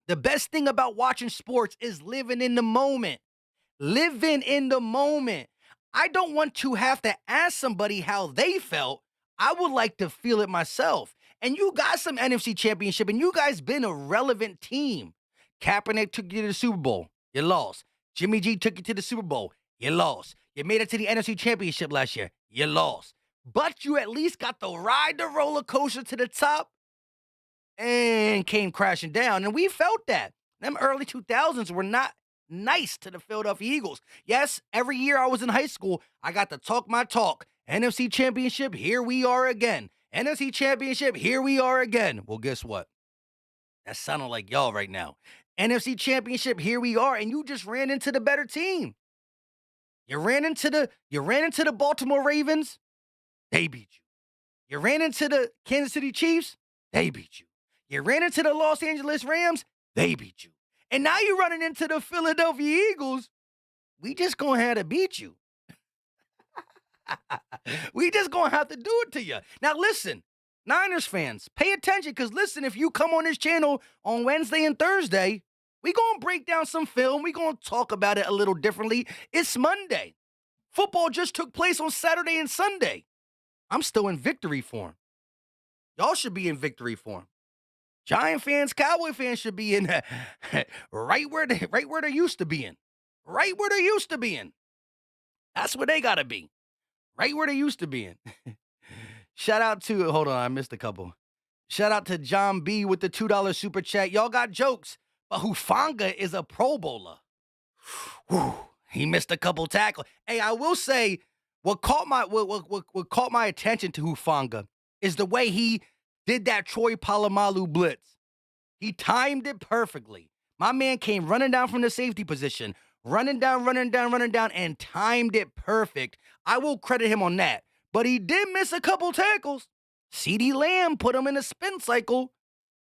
the best thing about watching sports is living in the moment. Living in the moment. I don't want to have to ask somebody how they felt. I would like to feel it myself. And you got some NFC championship, and you guys been a relevant team. Kaepernick took you to the Super Bowl. You lost. Jimmy G took you to the Super Bowl. You lost. You made it to the NFC championship last year. You lost. But you at least got to ride the roller coaster to the top and came crashing down. And we felt that. Them early 2000s were not nice to the Philadelphia Eagles. Yes, every year I was in high school, I got to talk my talk. NFC championship, here we are again. NFC championship, here we are again. Well, guess what? That sounded like y'all right now. NFC championship, here we are, and you just ran into the better team. You ran into the Baltimore Ravens, they beat you. You ran into the Kansas City Chiefs, they beat you. You ran into the Los Angeles Rams, they beat you. And now you're running into the Philadelphia Eagles. We just gonna have to beat you. We just gonna have to do it to you. Now listen, Niners fans, pay attention, because listen, if you come on this channel on Wednesday and Thursday, we gonna break down some film. We gonna talk about it a little differently. It's Monday. Football just took place on Saturday and Sunday. I'm still in victory form. Y'all should be in victory form. Giant fans, Cowboy fans should be in right where they used to be in. Right where they used to be in. That's where they gotta be. Right where they used to be in. Shout out to hold on, I missed a couple. Shout out to John B with the $2 super chat. Y'all got jokes, but Hufanga is a Pro Bowler. Whew, he missed a couple tackles. Hey, I will say what caught my attention to Hufanga is the way he did that Troy Polamalu blitz. He timed it perfectly. My man came running down from the safety position, running down, and timed it perfect. I will credit him on that. But he did miss a couple tackles. CeeDee Lamb put him in a spin cycle.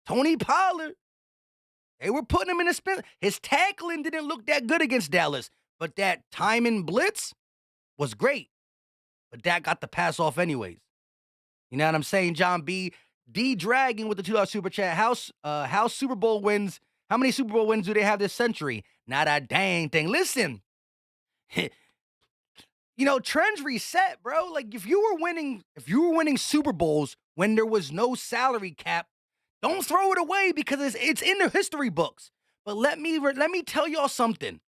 Tony Pollard, they were putting him in a spin. His tackling didn't look that good against Dallas, but that timing blitz was great. But that got the pass off anyways. You know what I'm saying, John B? D Dragon with the $2 super chat. How Super Bowl wins? How many Super Bowl wins do they have this century? Not a dang thing. Listen, trends reset, bro. Like if you were winning Super Bowls when there was no salary cap, don't throw it away because it's in the history books. But let me tell y'all something.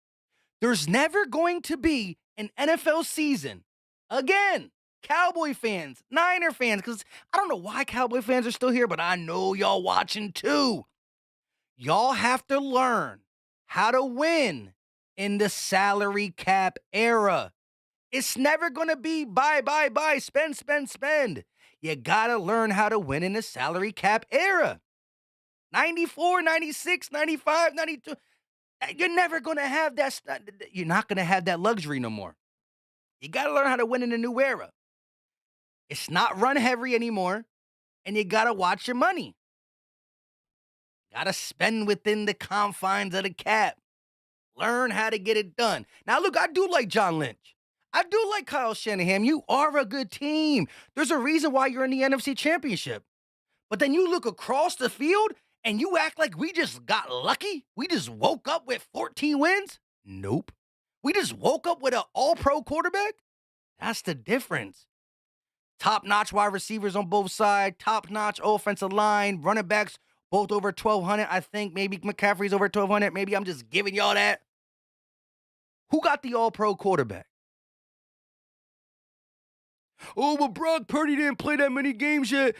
There's never going to be an NFL season again. Cowboy fans, Niner fans, because I don't know why Cowboy fans are still here, but I know y'all watching too. Y'all have to learn how to win in the salary cap era. It's never going to be buy, spend. You got to learn how to win in the salary cap era. 94, 96, 95, 92. You're never going to have that. You're not going to have that luxury no more. You got to learn how to win in a new era. It's not run heavy anymore, and you got to watch your money. Got to spend within the confines of the cap. Learn how to get it done. Now, look, I do like John Lynch. I do like Kyle Shanahan. You are a good team. There's a reason why you're in the NFC Championship. But then you look across the field, and you act like we just got lucky? We just woke up with 14 wins? Nope. We just woke up with an all-pro quarterback? That's the difference. Top-notch wide receivers on both sides, top-notch offensive line, running backs both over 1,200. I think maybe McCaffrey's over 1,200. Maybe I'm just giving y'all that. Who got the all-pro quarterback? Oh, but Brock Purdy didn't play that many games yet.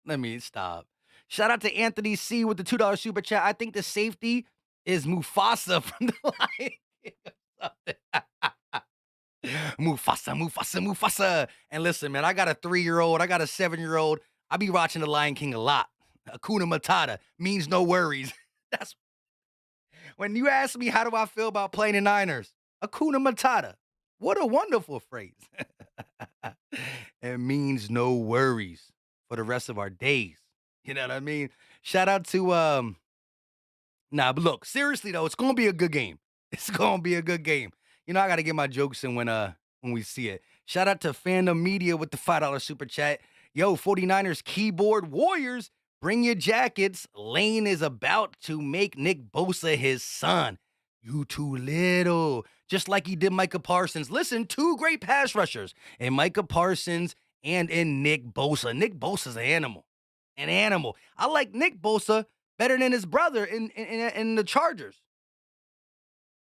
Let me stop. Shout out to Anthony C with the $2 super chat. I think the safety is Mufasa from the Lion. Mufasa. And listen, man, I got a 3-year-old. I got a 7-year-old. I be watching The Lion King a lot. Hakuna Matata means no worries. That's when you ask me how do I feel about playing the Niners. Hakuna Matata. What a wonderful phrase. It means no worries for the rest of our days. You know what I mean? Shout out to but look, seriously though, it's gonna be a good game. It's gonna be a good game. I gotta get my jokes in when we see it. Shout out to Fandom Media with the $5 super chat. Yo, 49ers keyboard warriors, bring your jackets. Lane is about to make Nick Bosa his son. You too little. Just like he did Micah Parsons. Listen, 2 great pass rushers in Micah Parsons and in Nick Bosa. Nick Bosa's an animal. An animal. I like Nick Bosa better than his brother in the Chargers.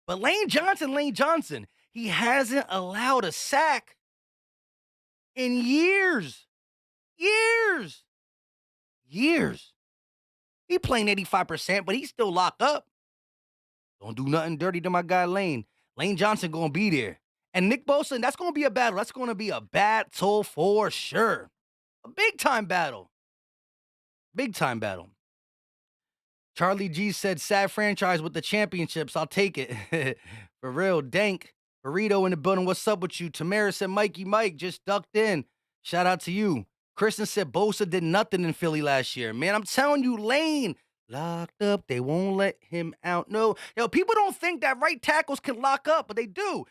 But Lane Johnson, he hasn't allowed a sack in years. He playing 85%, but he's still locked up. Don't do nothing dirty to my guy Lane. Lane Johnson going to be there. And Nick Bosa, that's going to be a battle. That's going to be a battle for sure. A big-time battle. Charlie G said, sad franchise with the championships. I'll take it. For real. Dank. Burrito in the building. What's up with you? Tamara said, Mikey Mike just ducked in. Shout out to you. Kristen said, Bosa did nothing in Philly last year. Man, I'm telling you, Lane, locked up. They won't let him out. No. People don't think that right tackles can lock up, but they do.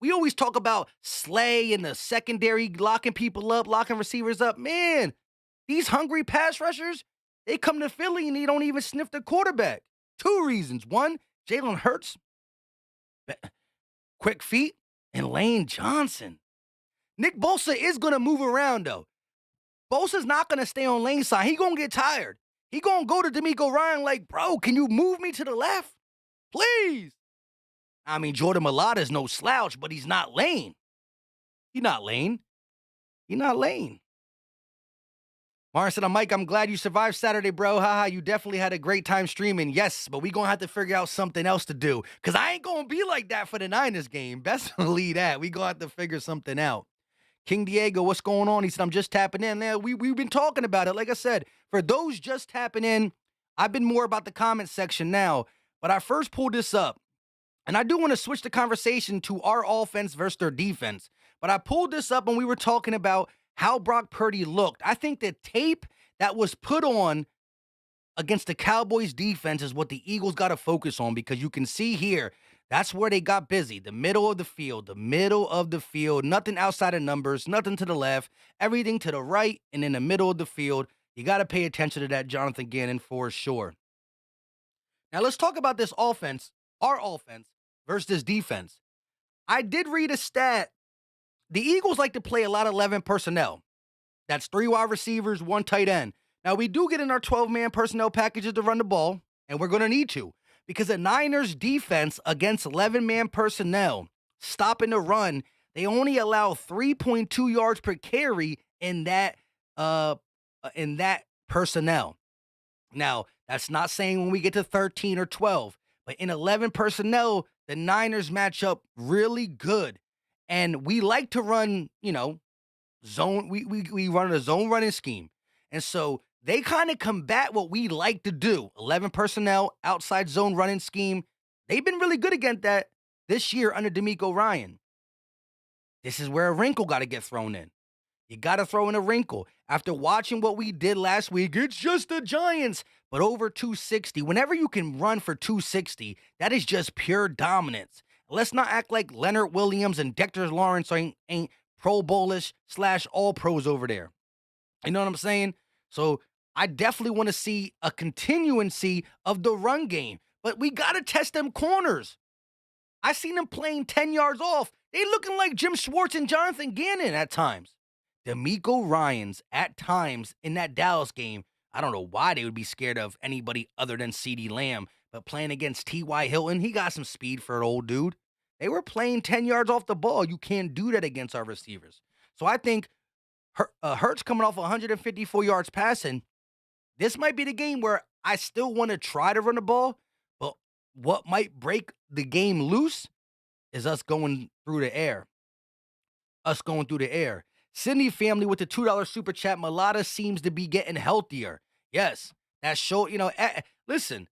We always talk about Slay and the secondary locking people up, locking receivers up. Man, these hungry pass rushers, they come to Philly and they don't even sniff the quarterback. 2 reasons. 1, Jalen Hurts, quick feet, and Lane Johnson. Nick Bosa is going to move around, though. Bosa's not going to stay on lane side. He going to get tired. He going to go to D'Amico Ryan like, bro, can you move me to the left? Please. I mean, Jordan Mailata is no slouch, but he's not lane. He's not lane. He's not lane. Martin said, Mike, I'm glad you survived Saturday, bro. Haha, you definitely had a great time streaming. Yes, but we going to have to figure out something else to do because I ain't going to be like that for the Niners game. Best believe that. We going to have to figure something out. King Diego, what's going on? He said, I'm just tapping in. Now, we've been talking about it. Like I said, for those just tapping in, I've been more about the comment section now, but I first pulled this up, and I do want to switch the conversation to our offense versus their defense, but I pulled this up when we were talking about how Brock Purdy looked. I think the tape that was put on against the Cowboys defense is what the Eagles got to focus on because you can see here, that's where they got busy. The middle of the field, nothing outside of numbers, nothing to the left, everything to the right and in the middle of the field. You got to pay attention to that Jonathan Gannon for sure. Now let's talk about this offense, our offense versus this defense. I did read a stat. The Eagles like to play a lot of 11 personnel. That's 3 wide receivers, 1 tight end. Now, we do get in our 12-man personnel packages to run the ball, and we're going to need to because the Niners' defense against 11-man personnel, stopping the run, they only allow 3.2 yards per carry in that personnel. Now, that's not saying when we get to 13 or 12, but in 11 personnel, the Niners match up really good. And we like to run, zone. We run a zone running scheme. And so they kind of combat what we like to do. 11 personnel, outside zone running scheme. They've been really good against that this year under D'Amico Ryan. This is where a wrinkle got to get thrown in. You got to throw in a wrinkle. After watching what we did last week, it's just the Giants. But over 260, whenever you can run for 260, that is just pure dominance. Let's not act like Leonard Williams and Dexter Lawrence ain't Pro Bowlish / all pros over there. You know what I'm saying? So I definitely want to see a continuancy of the run game. But we got to test them corners. I seen them playing 10 yards off. They looking like Jim Schwartz and Jonathan Gannon at times. D'Amico Ryans at times in that Dallas game, I don't know why they would be scared of anybody other than CeeDee Lamb. But playing against T.Y. Hilton, he got some speed for an old dude. They were playing 10 yards off the ball. You can't do that against our receivers. So I think Hurts coming off 154 yards passing, this might be the game where I still want to try to run the ball, but what might break the game loose is us going through the air. Sydney family with the $2 super chat. Mailata seems to be getting healthier. Yes, that show, listen.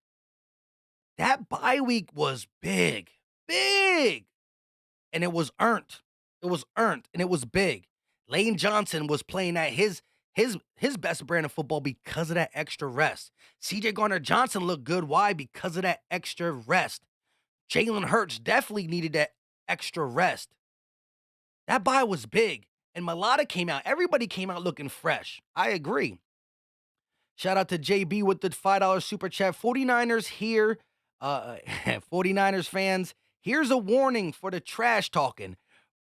That bye week was big, and it was earned. And it was big. Lane Johnson was playing at his best brand of football because of that extra rest. C.J. Gardner-Johnson looked good. Why? Because of that extra rest. Jalen Hurts definitely needed that extra rest. That bye was big, and Mailata came out. Everybody came out looking fresh. I agree. Shout out to JB with the $5 super chat. 49ers here. 49ers fans, here's a warning for the trash talking.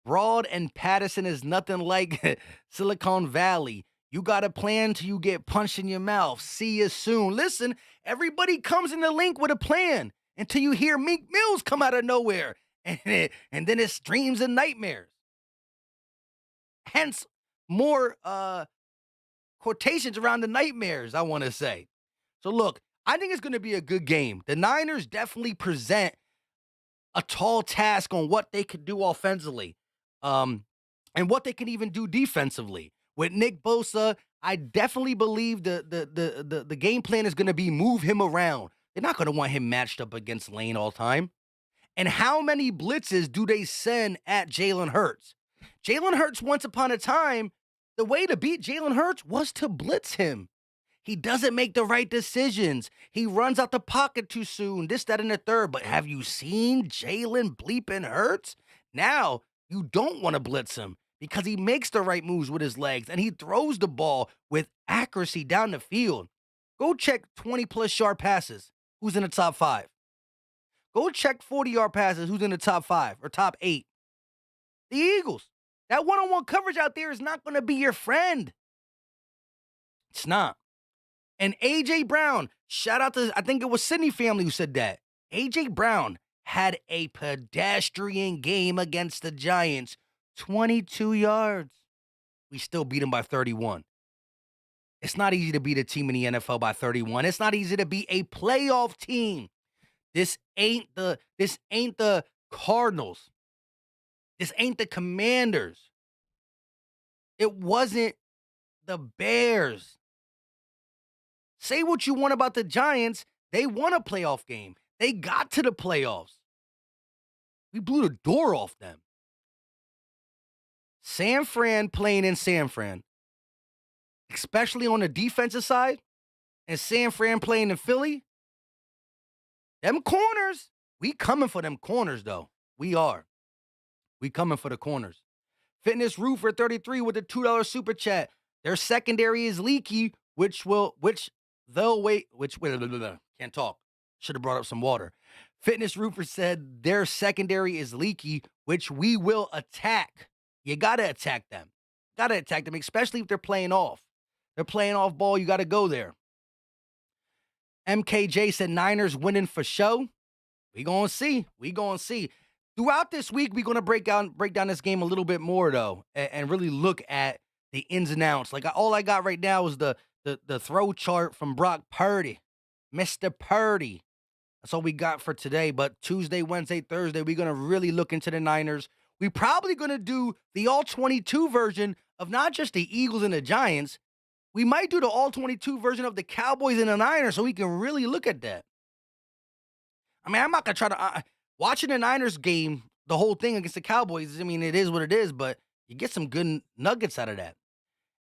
Broad and Patterson is nothing like Silicon Valley. You got a plan till you get punched in your mouth. See you soon. Listen, everybody comes in the link with a plan until you hear Meek Mills come out of nowhere. And then it's dreams and nightmares. Hence, more quotations around the nightmares, I want to say. So look, I think it's going to be a good game. The Niners definitely present a tall task on what they could do offensively, and what they can even do defensively. With Nick Bosa, I definitely believe the game plan is going to be move him around. They're not going to want him matched up against Lane all time. And how many blitzes do they send at Jalen Hurts? Jalen Hurts, once upon a time, the way to beat Jalen Hurts was to blitz him. He doesn't make the right decisions. He runs out the pocket too soon, this, that, and the third. But have you seen Jalen bleeping Hurts? Now, you don't want to blitz him because he makes the right moves with his legs and he throws the ball with accuracy down the field. Go check 20-plus yard passes. Who's in the top 5? Go check 40-yard passes. Who's in the top 5 or top 8? The Eagles. That one-on-one coverage out there is not going to be your friend. It's not. And A.J. Brown, shout out to, I think it was Sydney family who said that. A.J. Brown had a pedestrian game against the Giants, 22 yards. We still beat them by 31. It's not easy to beat a team in the NFL by 31. It's not easy to beat a playoff team. This ain't the Cardinals. This ain't the Commanders. It wasn't the Bears. Say what you want about the Giants. They won a playoff game. They got to the playoffs. We blew the door off them. San Fran playing in San Fran, especially on the defensive side, and San Fran playing in Philly, them corners, we coming for them corners, though. We are. We coming for the corners. Fitness Roofer 33 with the $2 super chat. Their secondary is leaky, can't talk. Should have brought up some water. Fitness Roofer said their secondary is leaky, which we will attack. You got to attack them. Got to attack them, especially if they're playing off. They're playing off ball. You got to go there. MKJ said Niners winning for show. We going to see. We going to see. Throughout this week, we're going to break down this game a little bit more, though, and really look at the ins and outs. Like, all I got right now is the throw chart from Brock Purdy. Mr. Purdy. That's all we got for today. But Tuesday, Wednesday, Thursday, we're going to really look into the Niners. We're probably going to do the all-22 version of not just the Eagles and the Giants. We might do the all-22 version of the Cowboys and the Niners so we can really look at that. I mean, I'm not going to try to watching the Niners game, the whole thing against the Cowboys, I mean, it is what it is, but you get some good nuggets out of that.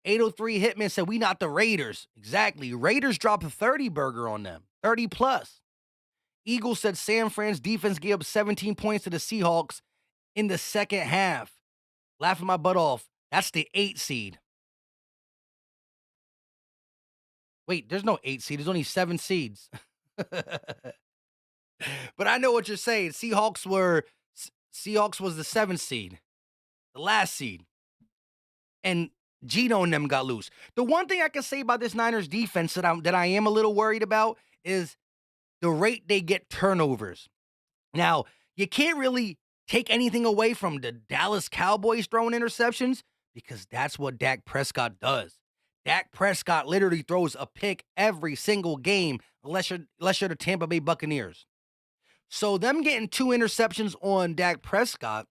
803 Hitman said, we not the Raiders. Exactly. Raiders dropped a 30 burger on them, 30 plus. Eagles said San Fran's defense gave up 17 points to the Seahawks in the second half. Laughing my butt off. That's the 8 seed. Wait, there's no 8 seed. There's only 7 seeds. But I know what you're saying. Seahawks was the 7th seed. The last seed. And Geno and them got loose. The one thing I can say about this Niners defense that I am a little worried about is the rate they get turnovers. Now, you can't really take anything away from the Dallas Cowboys throwing interceptions because that's what Dak Prescott does. Dak Prescott literally throws a pick every single game unless you're the Tampa Bay Buccaneers. So them getting 2 interceptions on Dak Prescott,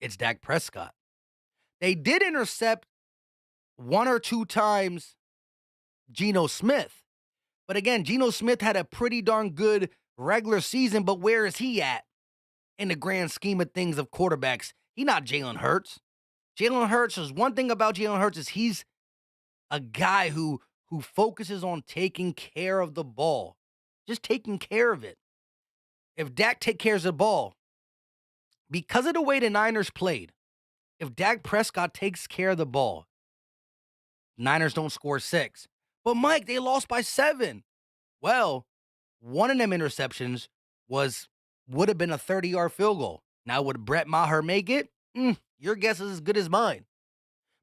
it's Dak Prescott. They did intercept 1 or 2 times Geno Smith. But again, Geno Smith had a pretty darn good regular season, but where is he at in the grand scheme of things of quarterbacks? He's not Jalen Hurts. Jalen Hurts, is one thing about Jalen Hurts is he's a guy who focuses on taking care of the ball. Just taking care of it. If Dak takes care of the ball, because of the way the Niners played, if Dak Prescott takes care of the ball, Niners don't score 6. But Mike, they lost by 7. Well, one of them interceptions would have been a 30-yard field goal. Now, would Brett Maher make it? Your guess is as good as mine.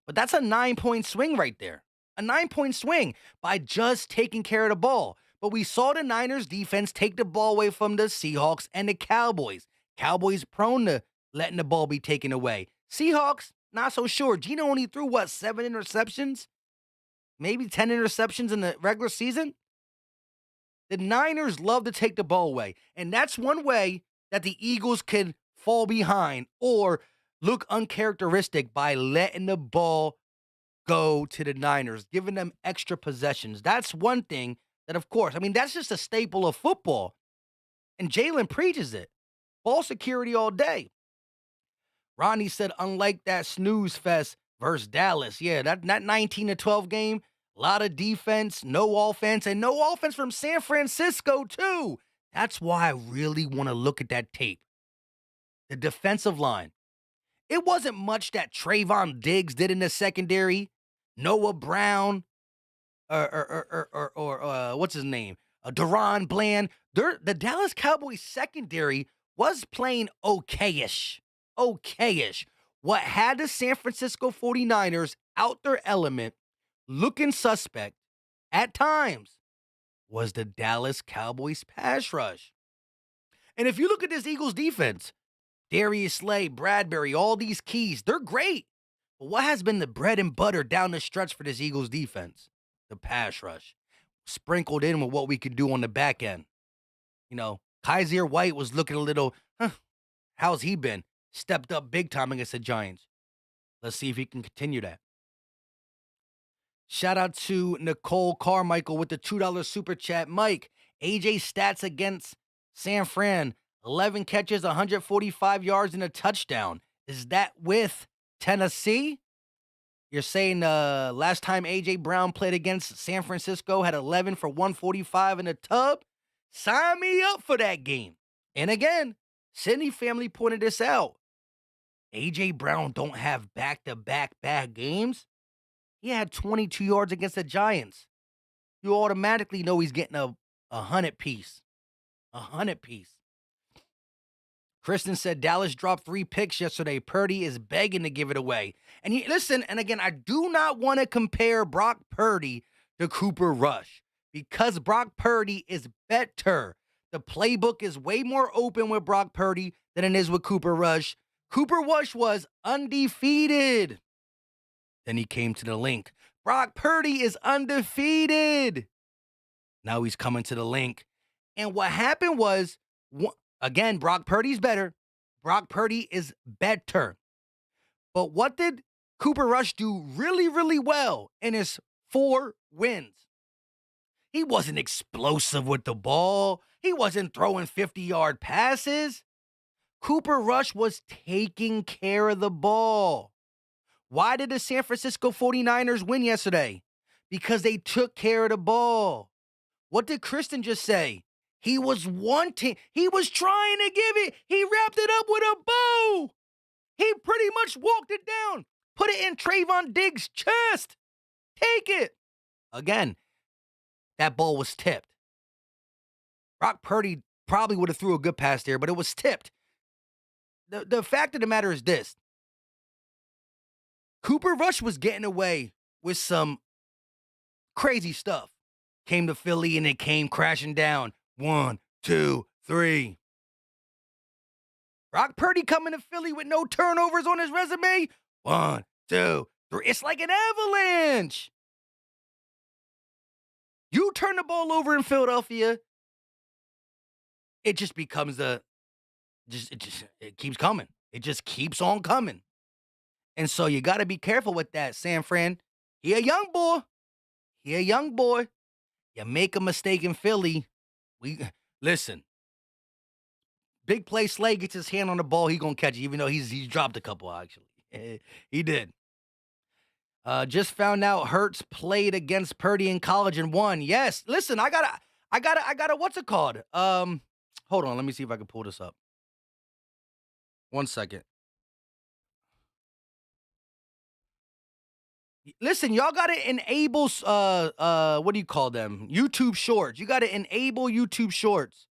But that's a 9-point swing right there. A 9-point swing by just taking care of the ball. But we saw the Niners defense take the ball away from the Seahawks and the Cowboys. Cowboys prone to letting the ball be taken away. Seahawks, not so sure. Geno only threw, 7 interceptions? Maybe 10 interceptions in the regular season? The Niners love to take the ball away. And that's one way that the Eagles can fall behind or look uncharacteristic by letting the ball go to the Niners, giving them extra possessions. That's one thing that, of course, I mean, that's just a staple of football. And Jalen preaches it. Ball security all day. Ronnie said, unlike that snooze fest versus Dallas, yeah, that 19-12 game, a lot of defense, no offense, and no offense from San Francisco, too. That's why I really want to look at that tape. The defensive line. It wasn't much that Trayvon Diggs did in the secondary. Noah Brown, or what's his name? Deron Bland. The Dallas Cowboys secondary was playing okayish. What had the San Francisco 49ers out their element looking suspect at times was the Dallas Cowboys pass rush. And if you look at this Eagles defense, Darius Slay, Bradbury, all these keys, they're great. But what has been the bread and butter down the stretch for this Eagles defense? The pass rush. Sprinkled in with what we could do on the back end. You know, Kaiser White was looking a little, how's he been? Stepped up big time against the Giants. Let's see if he can continue that. Shout out to Nicole Carmichael with the $2 super chat. Mike, AJ stats against San Fran, 11 catches, 145 yards, and a touchdown. Is that with Tennessee? You're saying last time AJ Brown played against San Francisco had 11 for 145 in a tub? Sign me up for that game. And again, Sydney family pointed this out. AJ Brown don't have back-to-back bad games. He had 22 yards against the Giants. You automatically know he's getting a 100 piece. A 100 piece. Kristen said Dallas dropped 3 picks yesterday. Purdy is begging to give it away. And listen, and again, I do not want to compare Brock Purdy to Cooper Rush because Brock Purdy is better. The playbook is way more open with Brock Purdy than it is with Cooper Rush. Cooper Rush was undefeated. Then he came to the link. Brock Purdy is undefeated. Now he's coming to the link. And what happened was, again, Brock Purdy's better. Brock Purdy is better. But what did Cooper Rush do really, really well in his 4 wins? He wasn't explosive with the ball. He wasn't throwing 50-yard passes. Cooper Rush was taking care of the ball. Why did the San Francisco 49ers win yesterday? Because they took care of the ball. What did Kristen just say? He was trying to give it. He wrapped it up with a bow. He pretty much walked it down. Put it in Trayvon Diggs' chest. Take it. Again, that ball was tipped. Brock Purdy probably would have threw a good pass there, but it was tipped. The fact of the matter is this. Cooper Rush was getting away with some crazy stuff. Came to Philly and it came crashing down. 1, 2, 3. Brock Purdy coming to Philly with no turnovers on his resume. 1, 2, 3. It's like an avalanche. You turn the ball over in Philadelphia, it just becomes it keeps coming. It just keeps on coming. And so you got to be careful with that, San Fran. He a young boy. You make a mistake in Philly. Listen. Big play Slay gets his hand on the ball, he gonna catch it, even though he's dropped a couple, actually. He did. Just found out Hurts played against Purdy in college and won. Yes. Listen, I gotta, what's it called? Hold on, let me see if I can pull this up. 1 second. Listen, y'all gotta enable what do you call them? YouTube Shorts. You gotta enable YouTube Shorts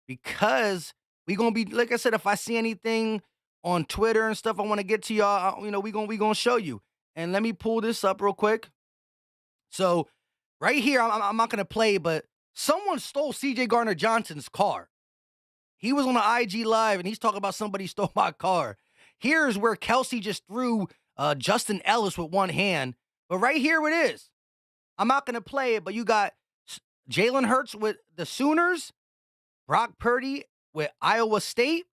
because we gonna be, like I said, if I see anything on Twitter and stuff I want to get to y'all, we gonna show you. And let me pull this up real quick. So right here, I'm not gonna play, but someone stole CJ Gardner-Johnson's car. He was on the IG Live and he's talking about somebody stole my car. Here's where Kelsey just threw Justin Ellis with one hand. But right here it is. I'm not going to play it, but you got Jalen Hurts with the Sooners, Brock Purdy with Iowa State.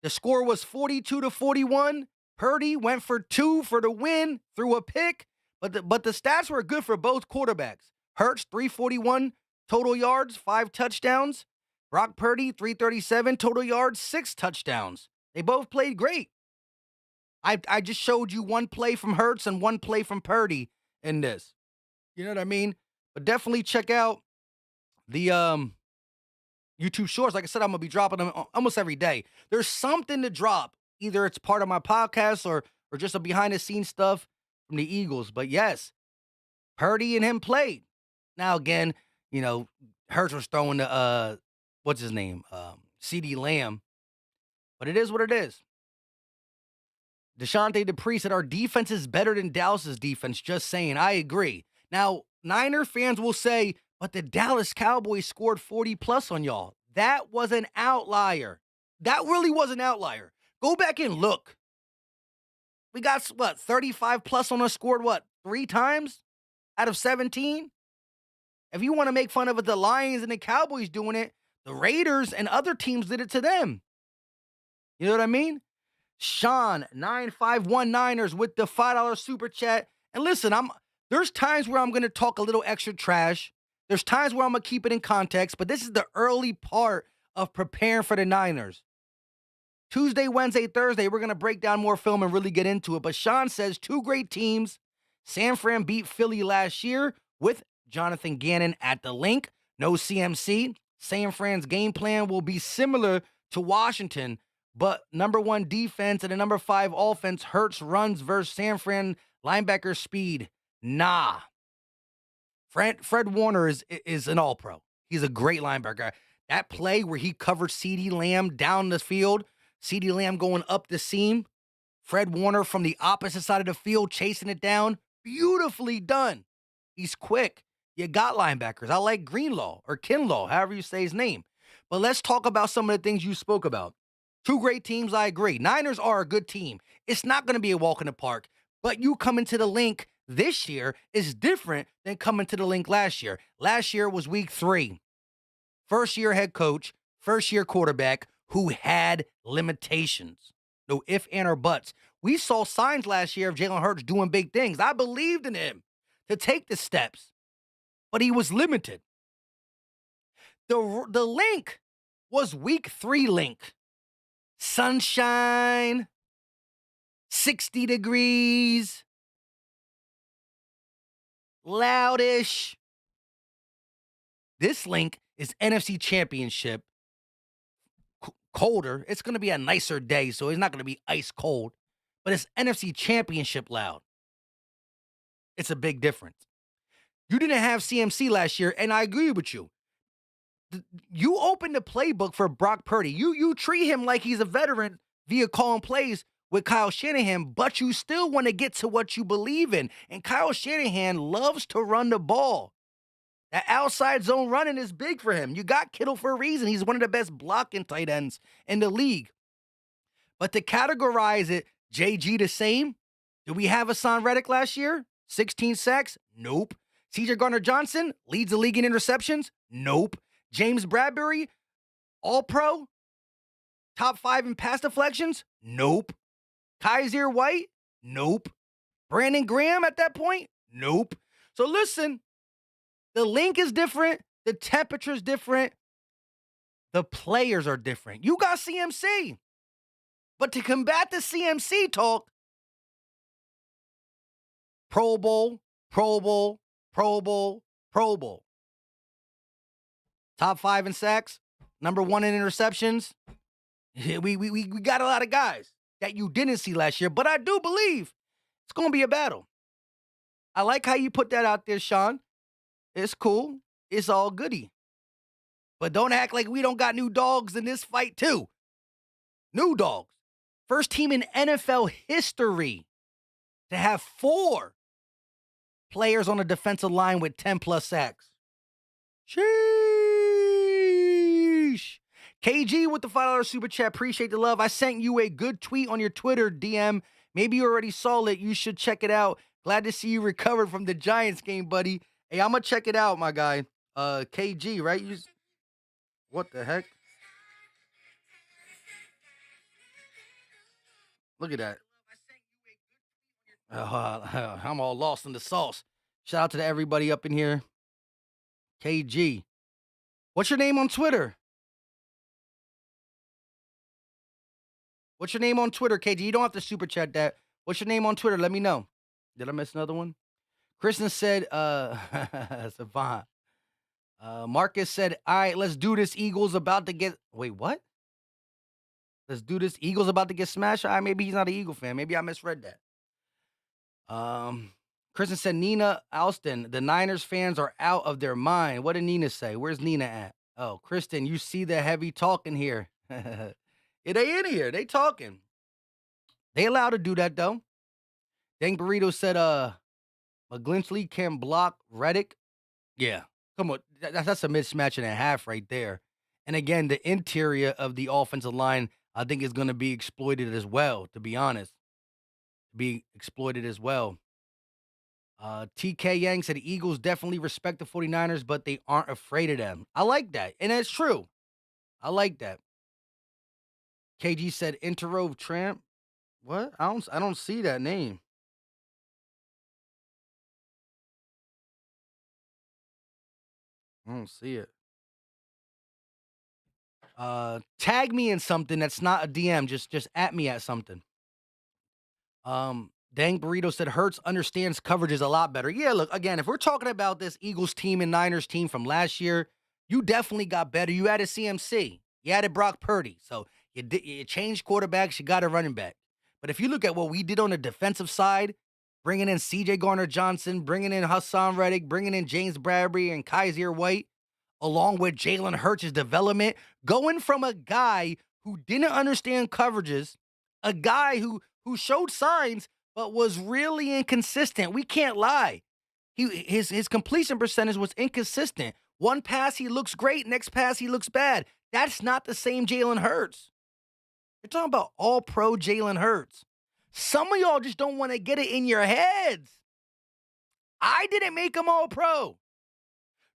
The score was 42-41. Purdy went for 2 for the win, threw a pick, but the stats were good for both quarterbacks. Hurts, 341 total yards, 5 touchdowns. Brock Purdy, 337 total yards, 6 touchdowns. They both played great. I just showed you one play from Hurts and one play from Purdy in this. You know what I mean? But definitely check out the YouTube Shorts. Like I said, I'm going to be dropping them almost every day. There's something to drop. Either it's part of my podcast or just a behind-the-scenes stuff from the Eagles. But yes, Purdy and him played. Now, again, Hurts was throwing the, what's his name? CeeDee Lamb. But it is what it is. Deshante Dupree said our defense is better than Dallas's defense. Just saying. I agree. Now, Niner fans will say, but the Dallas Cowboys scored 40 plus on y'all. That was an outlier. That really was an outlier. Go back and look. We got, 35 plus on us, scored, 3 times out of 17? If you want to make fun of it, the Lions and the Cowboys doing it, the Raiders and other teams did it to them. You know what I mean? Sean, 9519ers with the $5 super chat. And listen, there's times where I'm going to talk a little extra trash. There's times where I'm going to keep it in context, but this is the early part of preparing for the Niners. Tuesday, Wednesday, Thursday, we're going to break down more film and really get into it. But Sean says 2 great teams. San Fran beat Philly last year with Jonathan Gannon at the link. No CMC. San Fran's game plan will be similar to Washington, but number 1 defense and a number 5 offense hurts runs versus San Fran linebacker speed. Nah. Fred Warner is an all-pro. He's a great linebacker. That play where he covered CeeDee Lamb down the field, CeeDee Lamb going up the seam, Fred Warner from the opposite side of the field chasing it down, beautifully done. He's quick. You got linebackers. I like Greenlaw or Kinlaw, however you say his name. But let's talk about some of the things you spoke about. 2 great teams, I agree. Niners are a good team. It's not going to be a walk in the park, but you coming to the link this year is different than coming to the link last year. Last year was week 3. First-year head coach, first-year quarterback who had limitations. No ifs, and or buts. We saw signs last year of Jalen Hurts doing big things. I believed in him to take the steps, but he was limited. The link was week 3 link. Sunshine, 60 degrees, loudish. This link is NFC Championship. Colder. It's going to be a nicer day, so it's not going to be ice cold. But it's NFC Championship loud. It's a big difference. You didn't have CMC last year, and I agree with you. You opened the playbook for Brock Purdy. You treat him like he's a veteran via calling plays with Kyle Shanahan, but you still want to get to what you believe in. And Kyle Shanahan loves to run the ball. That outside zone running is big for him. You got Kittle for a reason. He's one of the best blocking tight ends in the league. But to categorize it, JG the same? Did we have Hassan Reddick last year? 16 sacks? Nope. CJ Gardner-Johnson leads the league in interceptions? Nope. James Bradbury, all-pro? Top 5 in pass deflections? Nope. Kaiser White? Nope. Brandon Graham at that point? Nope. So listen, the link is different. The temperature's different. The players are different. You got CMC. But to combat the CMC talk, Pro Bowl, Pro Bowl, Pro Bowl, Pro Bowl. Top 5 in sacks, number 1 in interceptions. We got a lot of guys that you didn't see last year, but I do believe it's going to be a battle. I like how you put that out there, Sean. It's cool. It's all goody. But don't act like we don't got new dogs in this fight, too. New dogs. First team in NFL history to have 4 players on the defensive line with 10-plus sacks. Sheesh. KG with the $5 super chat. Appreciate the love. I sent you a good tweet on your Twitter DM. Maybe you already saw it. You should check it out. Glad to see you recovered from the Giants game, buddy. Hey, I'm going to check it out, my guy. KG, right? What the heck? Look at that. I'm all lost in the sauce. Shout out to everybody up in here. KG. What's your name on Twitter? What's your name on Twitter, KG? You don't have to super chat that. What's your name on Twitter? Let me know. Did I miss another one? Kristen said, Savant. Marcus said, all right, let's do this. Eagles about to get, wait, what? Let's do this. Eagles about to get smashed. All right, maybe he's not an Eagle fan. Maybe I misread that. Kristen said, Nina Alston, the Niners fans are out of their mind. What did Nina say? Where's Nina at? Oh, Kristen, you see the heavy talking here. They in here. They talking. They allowed to do that though. Dang Burrito said McGlinchey can block Reddick. Yeah. Come on. That's a mismatch and a half right there. And again, the interior of the offensive line, I think, is going to be exploited as well, to be honest. Be exploited as well. TK Yang said the Eagles definitely respect the 49ers, but they aren't afraid of them. I like that. And it's true. I like that. KG said Interrove Tramp. What? I don't see that name. I don't see it. Tag me in something that's not a DM. Just at me at something. Dang Burrito said Hurts understands coverages a lot better. Yeah, look, again, if we're talking about this Eagles team and Niners team from last year, you definitely got better. You added CMC. You added Brock Purdy. So you changed quarterbacks, you got a running back. But if you look at what we did on the defensive side, bringing in CJ Garner-Johnson, bringing in Hassan Reddick, bringing in James Bradbury and Kaiser White, along with Jalen Hurts' development, going from a guy who didn't understand coverages, a guy who showed signs but was really inconsistent. We can't lie. His completion percentage was inconsistent. One pass he looks great, next pass he looks bad. That's not the same Jalen Hurts. You're talking about all-pro Jalen Hurts. Some of y'all just don't want to get it in your heads. I didn't make him all-pro.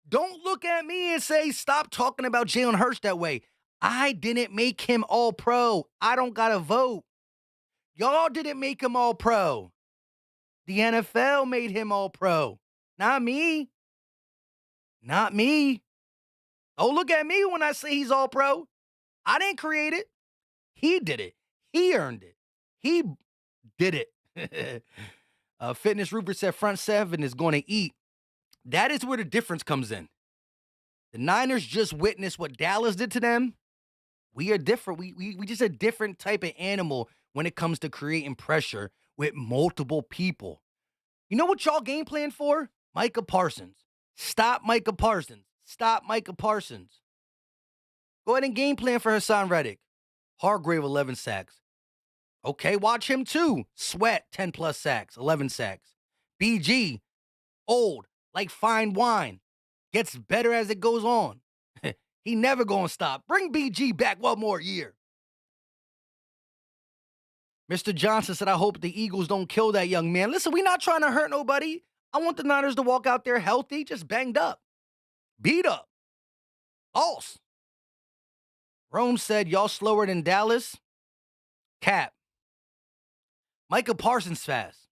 Don't look at me and say, stop talking about Jalen Hurts that way. I didn't make him all-pro. I don't got to vote. Y'all didn't make him all-pro. The NFL made him all-pro. Not me. Not me. Don't look at me when I say he's all-pro. I didn't create it. He did it. He earned it. He did it. Fitness Rupert said front seven is going to eat. That is where the difference comes in. The Niners just witnessed what Dallas did to them. We are different. We just a different type of animal when it comes to creating pressure with multiple people. You know what y'all game plan for? Micah Parsons. Stop Micah Parsons. Stop Micah Parsons. Go ahead and game plan for Hassan Reddick. Hargrave, 11 sacks. Okay, watch him too. Sweat, 10-plus sacks, 11 sacks. BG, old, like fine wine. Gets better as it goes on. He never gonna stop. Bring BG back one more year. Mr. Johnson said, I hope the Eagles don't kill that young man. Listen, we're not trying to hurt nobody. I want the Niners to walk out there healthy, just banged up. Beat up. Lost. Rome said, y'all slower than Dallas? Cap. Micah Parsons fast.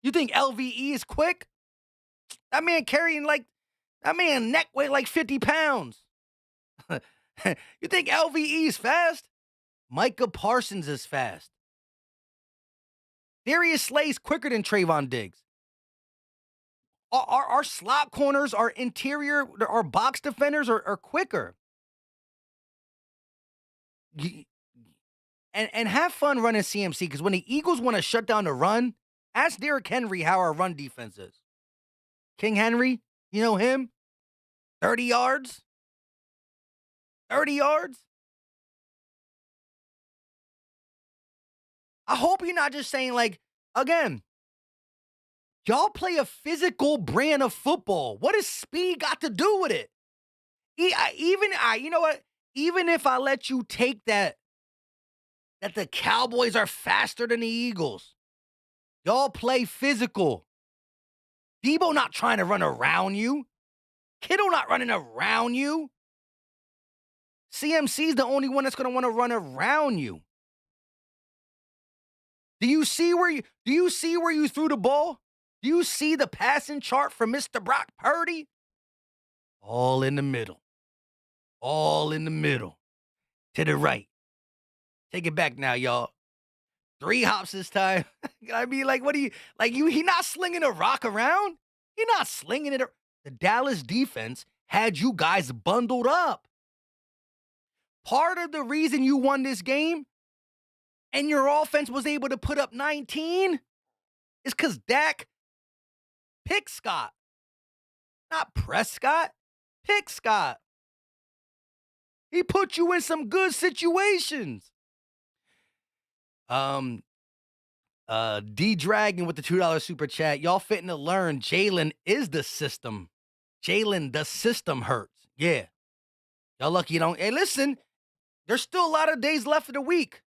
You think LVE is quick? That man neck weight like 50 pounds. You think LVE is fast? Micah Parsons is fast. Darius Slay's quicker than Trayvon Diggs. Our slot corners, our interior, our box defenders are quicker. And have fun running CMC, because when the Eagles want to shut down the run, ask Derrick Henry how our run defense is. King Henry, you know him? 30 yards? 30 yards? I hope you're not just saying, like, again, y'all play a physical brand of football. What does speed got to do with it? You know what? Even if I let you take that the Cowboys are faster than the Eagles, y'all play physical. Debo not trying to run around you. Kittle not running around you. CMC's the only one that's going to want to run around you. Do you see where you threw the ball? Do you see the passing chart for Mr. Brock Purdy? All in the middle. All in the middle. To the right. Take it back now, y'all. 3 hops this time. I mean, like, he not slinging a rock around? He not slinging it. The Dallas defense had you guys bundled up. Part of the reason you won this game and your offense was able to put up 19 is because Dak picked Scott. Not Prescott. Pick Scott. He put you in some good situations. D Dragon with the $2 super chat. Y'all fitting to learn Jalen is the system. Jalen, the system hurts. Yeah. Y'all lucky you don't. Hey, listen, there's still a lot of days left of the week.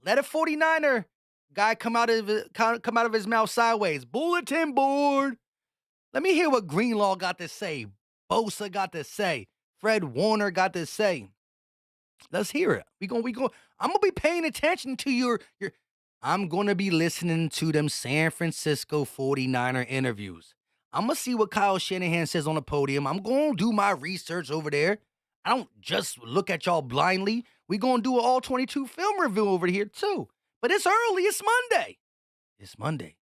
Let a 49er guy come out of his mouth sideways. Bulletin board. Let me hear what Greenlaw got to say. Bosa got to say. Fred Warner got to say. Let's hear it. I'm gonna be paying attention to your. I'm gonna be listening to them San Francisco 49er interviews. I'm gonna see what Kyle Shanahan says on the podium. I'm gonna do my research over there. I don't just look at y'all blindly. We gonna do an all 22 film review over here too. But it's early. It's Monday. It's Monday.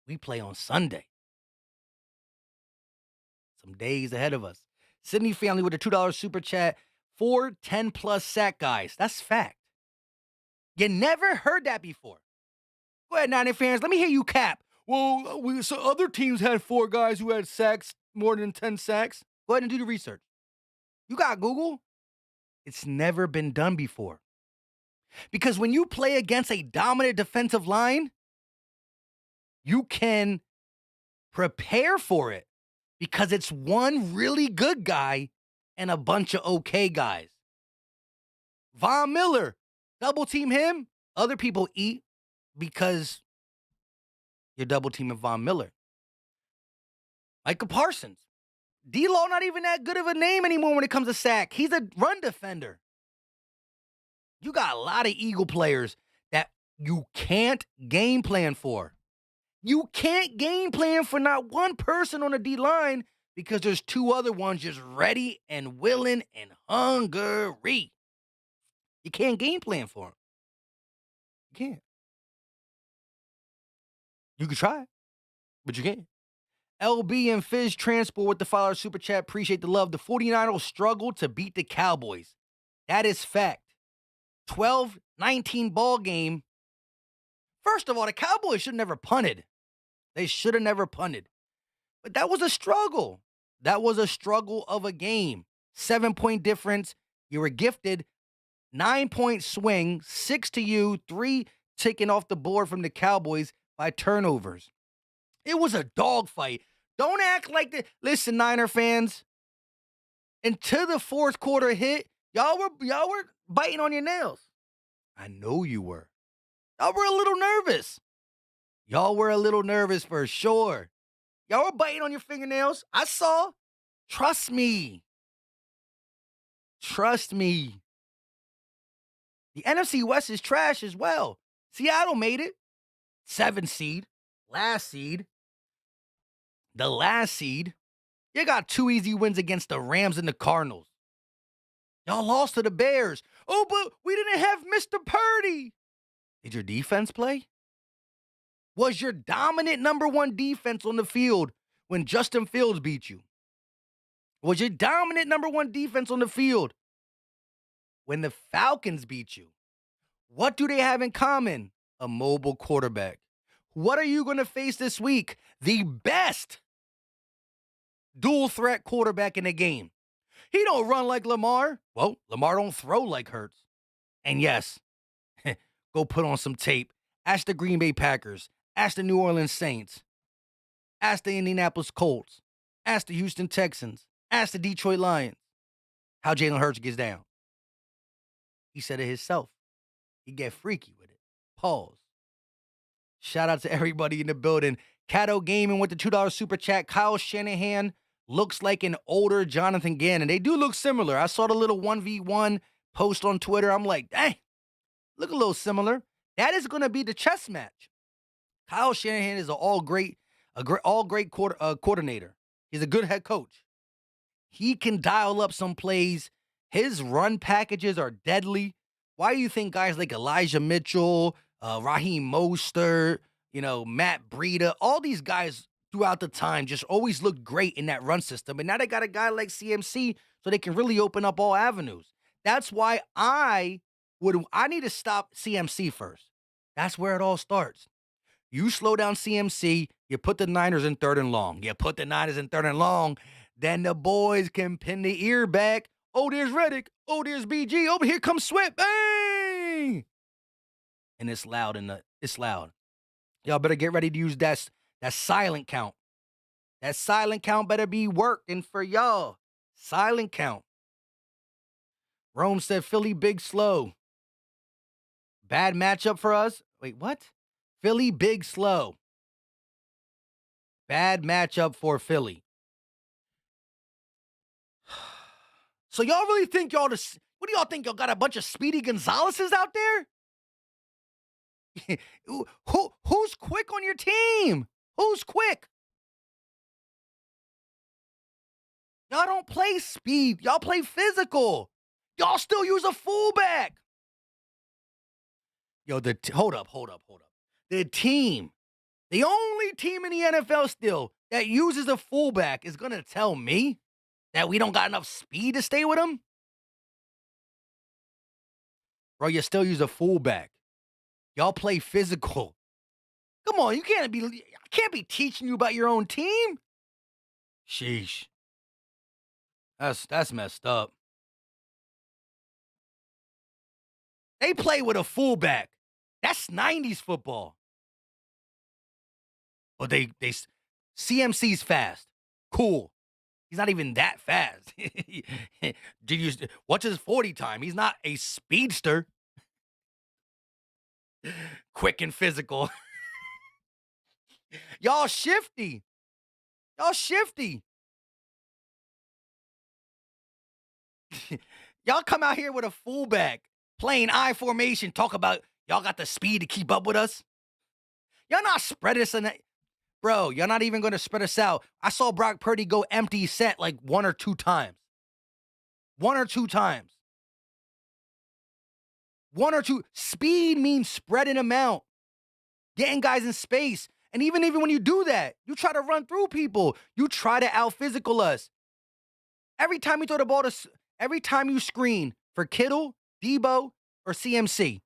We play on Sunday. Some days ahead of us. Sydney family with a $2 super chat. 4 10-plus sack guys. That's fact. You never heard that before. Go ahead, Niner fans. Let me hear you cap. Well, so other teams had 4 guys who had sacks, more than 10 sacks. Go ahead and do the research. You got Google. It's never been done before. Because when you play against a dominant defensive line, you can prepare for it because it's one really good guy and a bunch of okay guys. Von Miller, double team him. Other people eat because you're double teaming Von Miller. Micah Parsons. D-Law not even that good of a name anymore when it comes to sack. He's a run defender. You got a lot of Eagle players that you can't game plan for. You can't game plan for not one person on the D-line because there's 2 other ones just ready and willing and hungry. You can't game plan for them. You can't. You can try, but you can't. LB and Fizz Transport with the $5 super chat. Appreciate the love. The 49ers struggled to beat the Cowboys. That is fact. 12-19 ball game. First of all, the Cowboys should have never punted. They should have never punted. But that was a struggle. That was a struggle of a game. 7-point difference. You were gifted 9-point swing, 6 to you, 3 taken off the board from the Cowboys by turnovers. It was a dogfight. Don't act like that. Listen, Niner fans, until the fourth quarter hit, y'all were biting on your nails. I know you were. Y'all were a little nervous. Y'all were a little nervous for sure. Y'all were biting on your fingernails. I saw. Trust me. Trust me. The NFC West is trash as well. Seattle made it. 7 seed. Last seed. The last seed. You got 2 easy wins against the Rams and the Cardinals. Y'all lost to the Bears. Oh, but we didn't have Mr. Purdy. Did your defense play? Was your dominant number 1 defense on the field when Justin Fields beat you? Was your dominant number 1 defense on the field when the Falcons beat you? What do they have in common? A mobile quarterback. What are you going to face this week? The best dual threat quarterback in the game. He don't run like Lamar. Well, Lamar don't throw like Hurts. And yes, go put on some tape. Ask the Green Bay Packers. Ask the New Orleans Saints. Ask the Indianapolis Colts. Ask the Houston Texans. Ask the Detroit Lions how Jalen Hurts gets down. He said it himself. He get freaky with it. Pause. Shout out to everybody in the building. Cato Gaming with the $2 super chat. Kyle Shanahan looks like an older Jonathan Gannon. They do look similar. I saw the little 1v1 post on Twitter. I'm like, dang, look a little similar. That is going to be the chess match. Kyle Shanahan is an all-great coordinator. He's a good head coach. He can dial up some plays. His run packages are deadly. Why do you think guys like Elijah Mitchell, Raheem Mostert, Matt Breida, all these guys throughout the time just always looked great in that run system. And now they got a guy like CMC so they can really open up all avenues. That's why I need to stop CMC first. That's where it all starts. You slow down CMC, you put the Niners in 3rd and long. You put the Niners in 3rd and long, then the boys can pin the ear back. Oh, there's Reddick. Oh, there's BG. Over here comes Swift. Bang! And it's loud. Y'all better get ready to use that silent count. That silent count better be working for y'all. Silent count. Rome said Philly big slow. Bad matchup for us. Wait, what? Philly big slow. Bad matchup for Philly. So y'all really think what do y'all think? Y'all got a bunch of Speedy Gonzaleses out there? Who's quick on your team? Who's quick? Y'all don't play speed. Y'all play physical. Y'all still use a fullback. Yo, hold up. The team, the only team in the NFL still that uses a fullback is going to tell me that we don't got enough speed to stay with them? Bro, you still use a fullback. Y'all play physical. Come on, I can't be teaching you about your own team. Sheesh. That's messed up. They play with a fullback. That's 90s football. But CMC's fast. Cool. He's not even that fast. What's his 40 time? He's not a speedster. Quick and physical. Y'all shifty. Y'all come out here with a fullback playing I formation. Talk about y'all got the speed to keep up with us. Y'all not spread us in that. Bro, you're not even going to spread us out. I saw Brock Purdy go empty set like one or two times. Speed means spreading them out. Getting guys in space. And even when you do that, you try to run through people. You try to out-physical us. Every time you throw the ball every time you screen for Kittle, Debo, or CMC,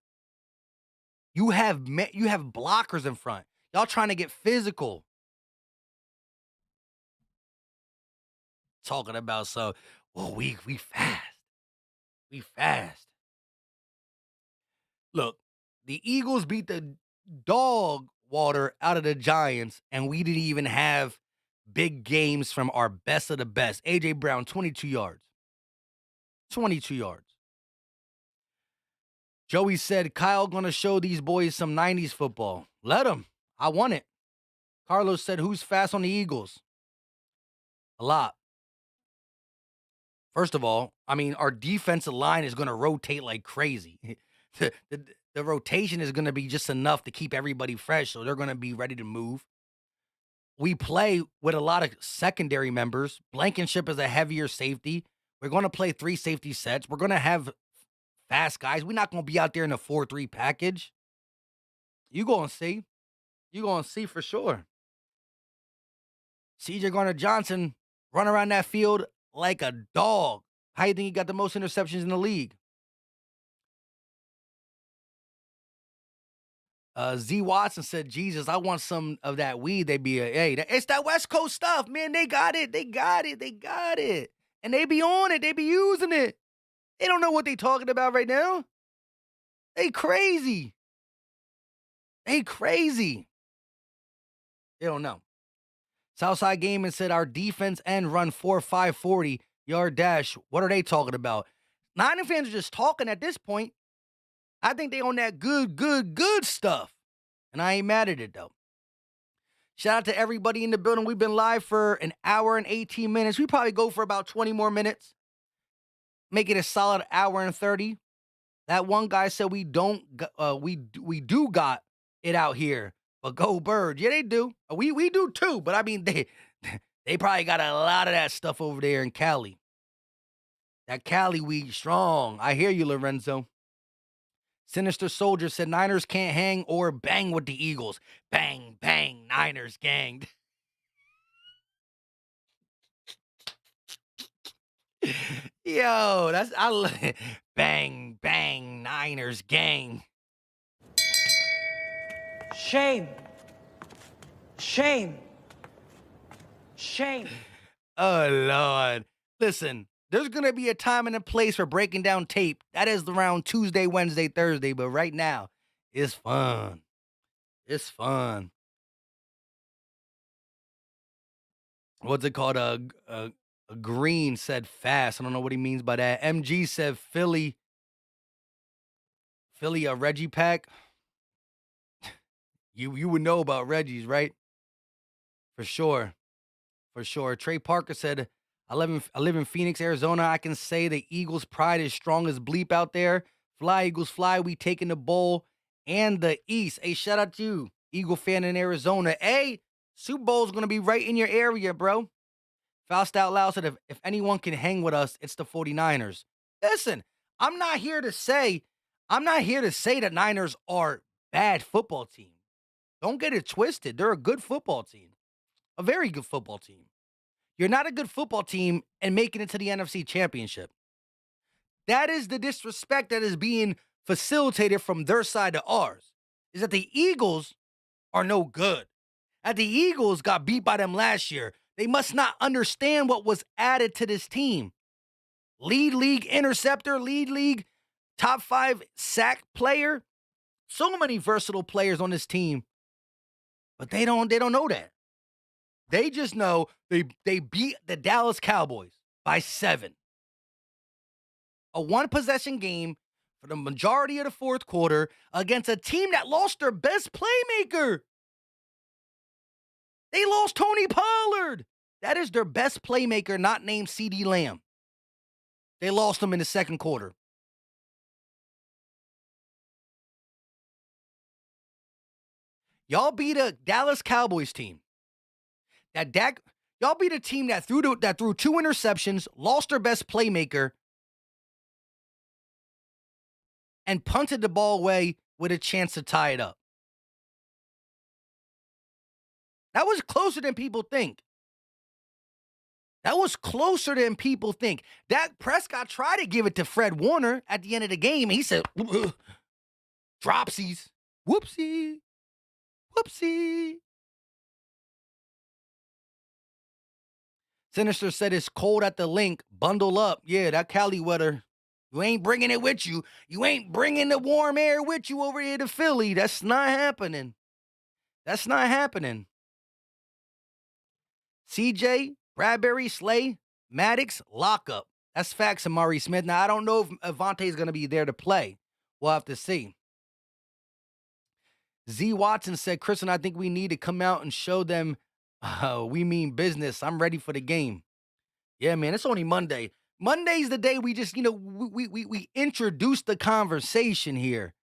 you have blockers in front. Y'all trying to get physical. Talking about we fast. We fast. Look, the Eagles beat the dog water out of the Giants, and we didn't even have big games from our best of the best. A.J. Brown, 22 yards. 22 yards. Joey said, Kyle gonna show these boys some 90s football. Let him. I want it. Carlos said, who's fast on the Eagles? A lot. First of all, our defensive line is going to rotate like crazy. The rotation is going to be just enough to keep everybody fresh, so they're going to be ready to move. We play with a lot of secondary members. Blankenship is a heavier safety. We're going to play 3 safety sets. We're going to have fast guys. We're not going to be out there in a 4-3 package. You going to see. You're going to see for sure. C.J. Gardner-Johnson run around that field like a dog. How you think he got the most interceptions in the league? Z Watson said, Jesus, I want some of that weed. It's that West Coast stuff, man. They got it. And they be on it. They be using it. They don't know what they talking about right now. They crazy. They don't know. Southside Gaming said our defense and run 4.540 yard dash. What are they talking about? Niner fans are just talking at this point. I think they on that good stuff. And I ain't mad at it, though. Shout out to everybody in the building. We've been live for an hour and 18 minutes. We probably go for about 20 more minutes. Make it a solid hour and 30. That one guy said we do got it out here. But go Birds. Yeah, they do. We do too. But they probably got a lot of that stuff over there in Cali. That Cali weed strong. I hear you, Lorenzo. Sinister Soldier said Niners can't hang or bang with the Eagles. Bang, bang, Niners ganged. Yo, bang, bang, Niners gang. Shame. Oh, Lord. Listen, there's going to be a time and a place for breaking down tape. That is around Tuesday, Wednesday, Thursday. But right now, it's fun. It's fun. What's it called? A Green said fast. I don't know what he means by that. MG said Philly a Reggie pack. You would know about Reggie's, right? For sure. For sure. Trey Parker said, I live in Phoenix, Arizona. I can say the Eagles' pride is strong as bleep out there. Fly, Eagles, fly. We taking the bowl and the East. Hey, shout out to you, Eagle fan in Arizona. Hey, Super Bowl's going to be right in your area, bro. Faust Out Loud said, if anyone can hang with us, it's the 49ers. Listen, I'm not here to say that Niners are bad football team. Don't get it twisted. They're a good football team. A very good football team. You're not a good football team and making it to the NFC Championship. That is the disrespect that is being facilitated from their side to ours. Is that the Eagles are no good. That the Eagles got beat by them last year. They must not understand what was added to this team. Lead league interceptor, lead league top 5 sack player. So many versatile players on this team. But they don't know that. They just know they beat the Dallas Cowboys by 7. A one-possession game for the majority of the fourth quarter against a team that lost their best playmaker. They lost Tony Pollard. That is their best playmaker, not named CeeDee Lamb. They lost him in the second quarter. Y'all beat a Dallas Cowboys team. Y'all beat a team that threw 2 interceptions, lost their best playmaker, and punted the ball away with a chance to tie it up. That was closer than people think. Dak Prescott tried to give it to Fred Warner at the end of the game. And he said, dropsies. Whoopsie. Sinister said it's cold at the link. Bundle up. Yeah, that Cali weather. You ain't bringing it with you. You ain't bringing the warm air with you over here to Philly. That's not happening. CJ, Bradbury, Slay, Maddox, lockup. That's facts, Amari Smith. Now, I don't know if Avante's going to be there to play. We'll have to see. Z Watson said, Chris and I think we need to come out and show them we mean business. I'm ready for the game. Yeah, man, it's only Monday. Monday's the day we just, we introduce the conversation here.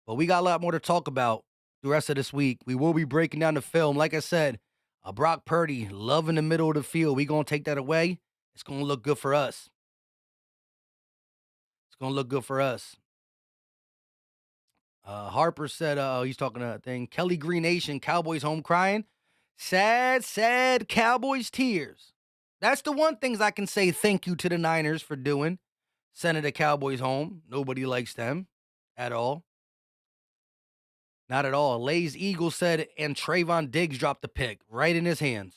But we got a lot more to talk about the rest of this week. We will be breaking down the film. Like I said, Brock Purdy, love in the middle of the field. We going to take that away. It's going to look good for us. Harper said, he's talking to that thing. Kelly Green Nation, Cowboys home crying. Sad Cowboys tears. That's the one things I can say thank you to the Niners for doing. Sending the Cowboys home. Nobody likes them at all. Not at all. Lay's Eagle said, and Trayvon Diggs dropped the pick right in his hands.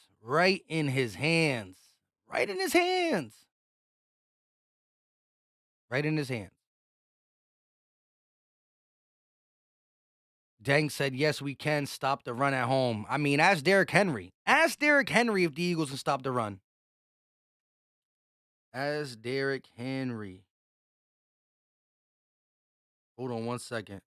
Dang said, yes, we can stop the run at home. I mean, ask Derrick Henry. If the Eagles can stop the run. Ask Derrick Henry. Hold on one second.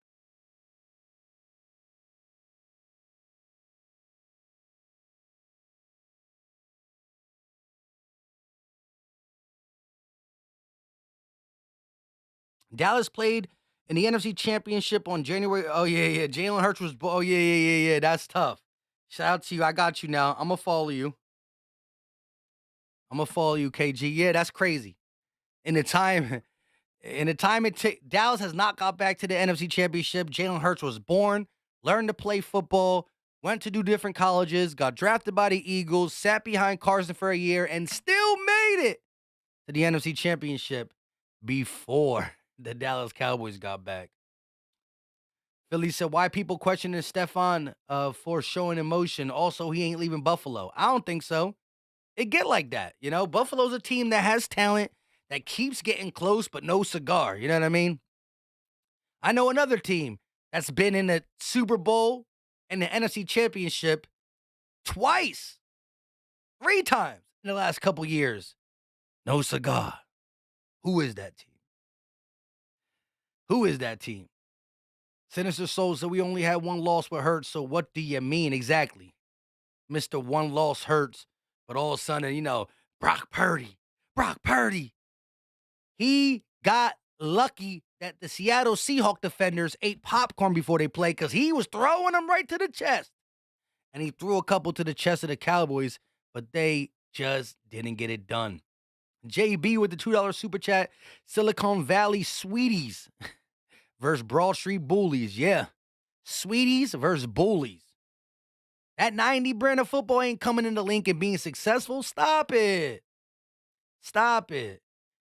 Dallas played in the NFC Championship on January. Oh, yeah. Jalen Hurts was. Oh, yeah. That's tough. Shout out to you. I got you now. I'm going to follow you. KG. Yeah, that's crazy. In the time Dallas has not got back to the NFC Championship. Jalen Hurts was born, learned to play football, went to do different colleges, got drafted by the Eagles, sat behind Carson for a year, and still made it to the NFC Championship before the Dallas Cowboys got back. Philly said, why people questioning Stefan for showing emotion? Also, he ain't leaving Buffalo. I don't think so. It get like that, Buffalo's a team that has talent, that keeps getting close, but no cigar. You know what I mean? I know another team that's been in the Super Bowl in the NFC Championship twice, 3 times in the last couple years. No cigar. Who is that team? Who is that team? Sinister Soul said we only had one loss with Hurts, so what do you mean exactly? Mr. One Loss Hurts, but all of a sudden, Brock Purdy. He got lucky that the Seattle Seahawks defenders ate popcorn before they played because he was throwing them right to the chest. And he threw a couple to the chest of the Cowboys, but they just didn't get it done. JB with the $2 super chat. Silicon Valley Sweeties versus Broad Street Bullies. Yeah. Sweeties versus Bullies. That 90 brand of football ain't coming into Lincoln being successful. Stop it.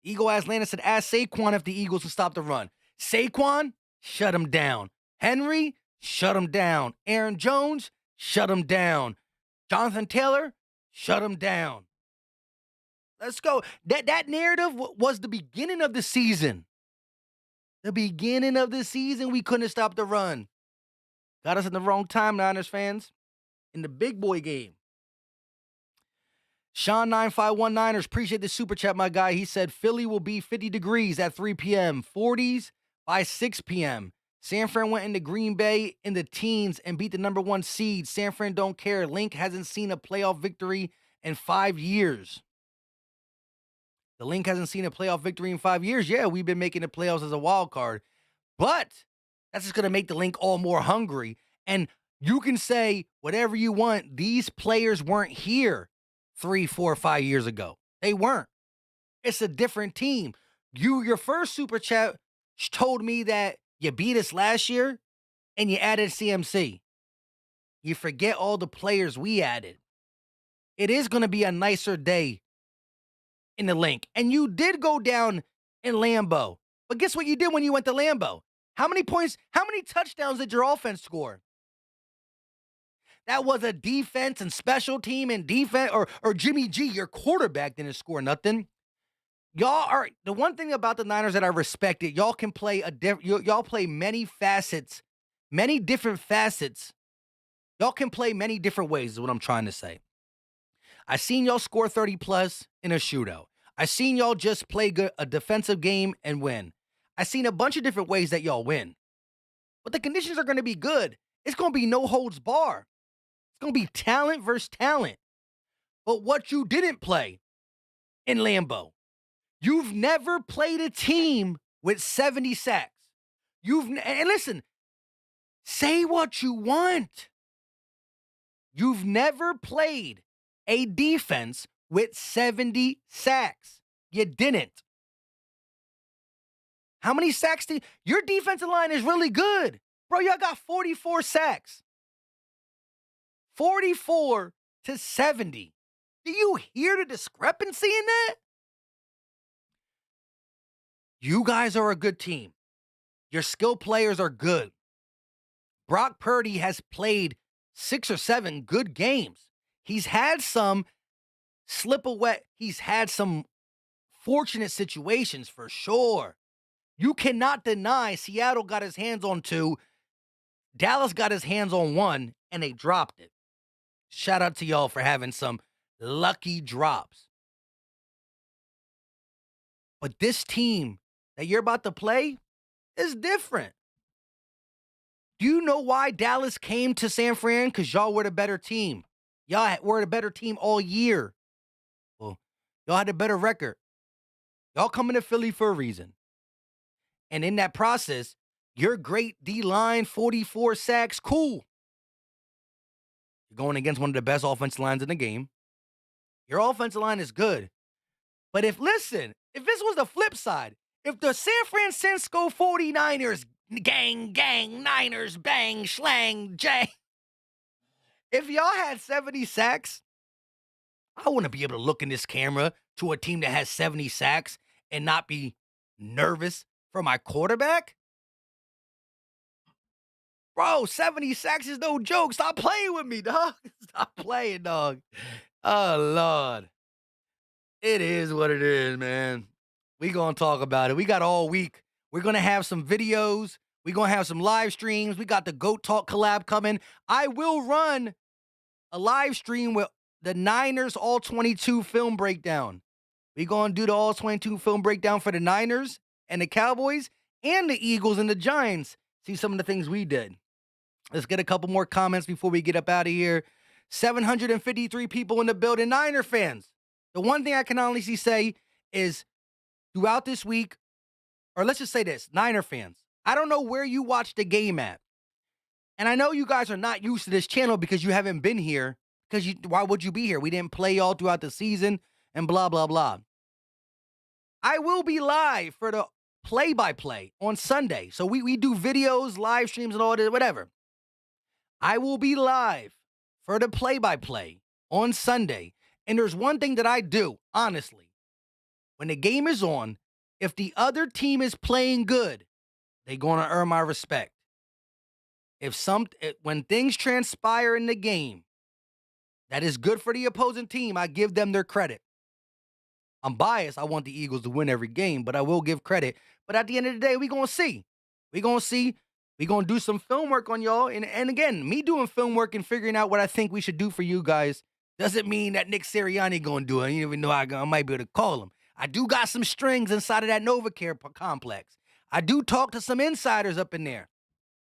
Eagle Atlanta said, ask Saquon if the Eagles will stop the run. Saquon, shut him down. Henry, shut him down. Aaron Jones, shut him down. Jonathan Taylor, shut him down. Let's go. That narrative was the beginning of the season. The beginning of the season, we couldn't stop the run. Got us in the wrong time, Niners fans. In the big boy game. Sean9519ers, appreciate the super chat, my guy. He said Philly will be 50 degrees at 3 p.m., 40s by 6 p.m. San Fran went into Green Bay in the teens and beat the number 1 seed. San Fran don't care. Link hasn't seen a playoff victory in 5 years. The Link hasn't seen a playoff victory in 5 years. Yeah, we've been making the playoffs as a wild card. But that's just going to make the Link all more hungry. And you can say whatever you want. These players weren't here 3, 4, 5 years ago. They weren't. It's a different team. Your first super chat told me that you beat us last year and you added CMC. You forget all the players we added. It is going to be a nicer day in the Link. And you did go down in Lambeau. But guess what you did when you went to Lambeau? How many points, how many touchdowns did your offense score? That was a defense and special team and defense, or Jimmy G, your quarterback, didn't score nothing. Y'all are, the one thing about the Niners that I respect it, y'all can play y'all play many facets, many different facets. Y'all can play many different ways is what I'm trying to say. I seen y'all score 30 plus in a shootout. I seen y'all just play a defensive game and win. I seen a bunch of different ways that y'all win. But the conditions are going to be good. It's going to be no holds bar. It's going to be talent versus talent. But what you didn't play in Lambeau, you've never played a team with 70 sacks. And listen, say what you want. You've never played a defense with 70 sacks. You didn't. How many sacks did your defensive line is really good? Bro, y'all got 44 sacks. 44 to 70. Do you hear the discrepancy in that? You guys are a good team. Your skill players are good. Brock Purdy has played 6 or 7 good games. He's had some slip away. He's had some fortunate situations for sure. You cannot deny Seattle got his hands on 2. Dallas got his hands on 1, and they dropped it. Shout out to y'all for having some lucky drops. But this team that you're about to play is different. Do you know why Dallas came to San Fran? Because y'all were the better team. Y'all were the better team all year. Well, y'all had a better record. Y'all coming to Philly for a reason. And in that process, your great D-line, 44 sacks, cool. You're going against one of the best offensive lines in the game. Your offensive line is good. But if this was the flip side, if the San Francisco 49ers, gang, Niners, bang, schlang, jang, if y'all had 70 sacks, I wouldn't be able to look in this camera to a team that has 70 sacks and not be nervous for my quarterback. Bro, 70 sacks is no joke. Stop playing with me, dog. Stop playing, dog. Oh, Lord. It is what it is, man. We going to talk about it. We got all week. We're going to have some videos. We're going to have some live streams. We got the GOAT Talk collab coming. I will run a live stream with the Niners All-22 film breakdown. We're going to do the All-22 film breakdown for the Niners and the Cowboys and the Eagles and the Giants. See some of the things we did. Let's get a couple more comments before we get up out of here. 753 people in the building. Niner fans. The one thing I can honestly say is throughout this week, or let's just say this, Niner fans, I don't know where you watch the game at. And I know you guys are not used to this channel because you haven't been here. Because why would you be here? We didn't play all throughout the season and blah, blah, blah. I will be live for the play-by-play on Sunday. So we do videos, live streams, and all that, whatever. I will be live for the play-by-play on Sunday. And there's one thing that I do, honestly. When the game is on, if the other team is playing good, they're going to earn my respect. When things transpire in the game that is good for the opposing team, I give them their credit. I'm biased. I want the Eagles to win every game, but I will give credit. But at the end of the day, we're going to see. We're going to see. We're going to do some film work on y'all. And again, me doing film work and figuring out what I think we should do for you guys doesn't mean that Nick Sirianni going to do it. You don't even know I might be able to call him. I do got some strings inside of that NovaCare complex. I do talk to some insiders up in there.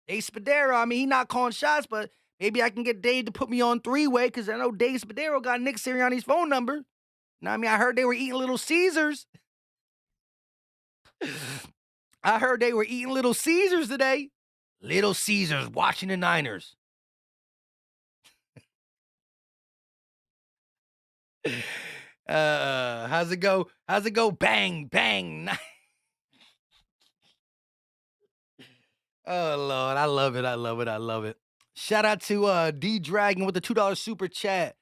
Dave Spadero, I mean, he not calling shots, but maybe I can get Dave to put me on three-way because I know Dave Spadero got Nick Sirianni's phone number. You know what I mean? I heard they were eating Little Caesars. I heard they were eating Little Caesars today. Little Caesars watching the Niners. How's it go? How's it go? Bang, bang. Oh, Lord. I love it. I love it. I love it. Shout out to D Dragon with the $2 super chat.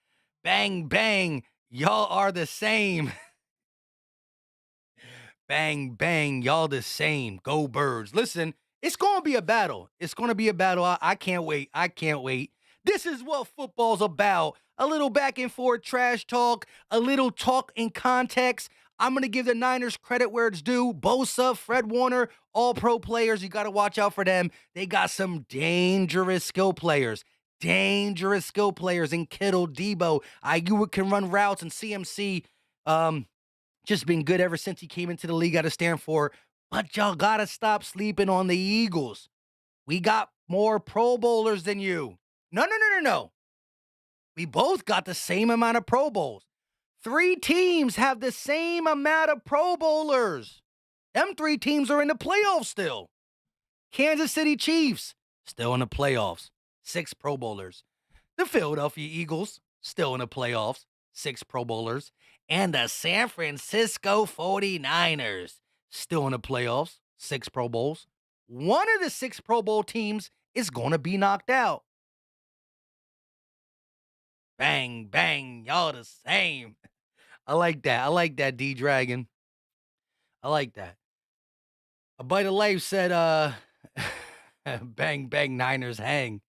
Bang, bang. Y'all are the same. Bang, bang. Y'all the same. Go Birds. Listen, it's going to be a battle. It's going to be a battle. I can't wait. I can't wait. This is what football's about. A little back and forth trash talk, a little talk in context. I'm going to give the Niners credit where it's due. Bosa, Fred Warner, all pro players. You got to watch out for them. They got some dangerous skill players. Dangerous skill players in Kittle, Debo. IU can run routes, and CMC just been good ever since he came into the league out of Stanford. But y'all got to stop sleeping on the Eagles. We got more Pro Bowlers than you. No. We both got the same amount of Pro Bowls. 3 teams have the same amount of Pro Bowlers. Them 3 teams are in the playoffs still. Kansas City Chiefs, still in the playoffs. 6 Pro Bowlers. The Philadelphia Eagles, still in the playoffs. 6 Pro Bowlers. And the San Francisco 49ers, still in the playoffs. 6 Pro Bowls. One of the 6 Pro Bowl teams is going to be knocked out. Bang, bang, y'all the same. I like that. I like that, D-Dragon. I like that. A Bite of Life said, bang, bang, Niners hang.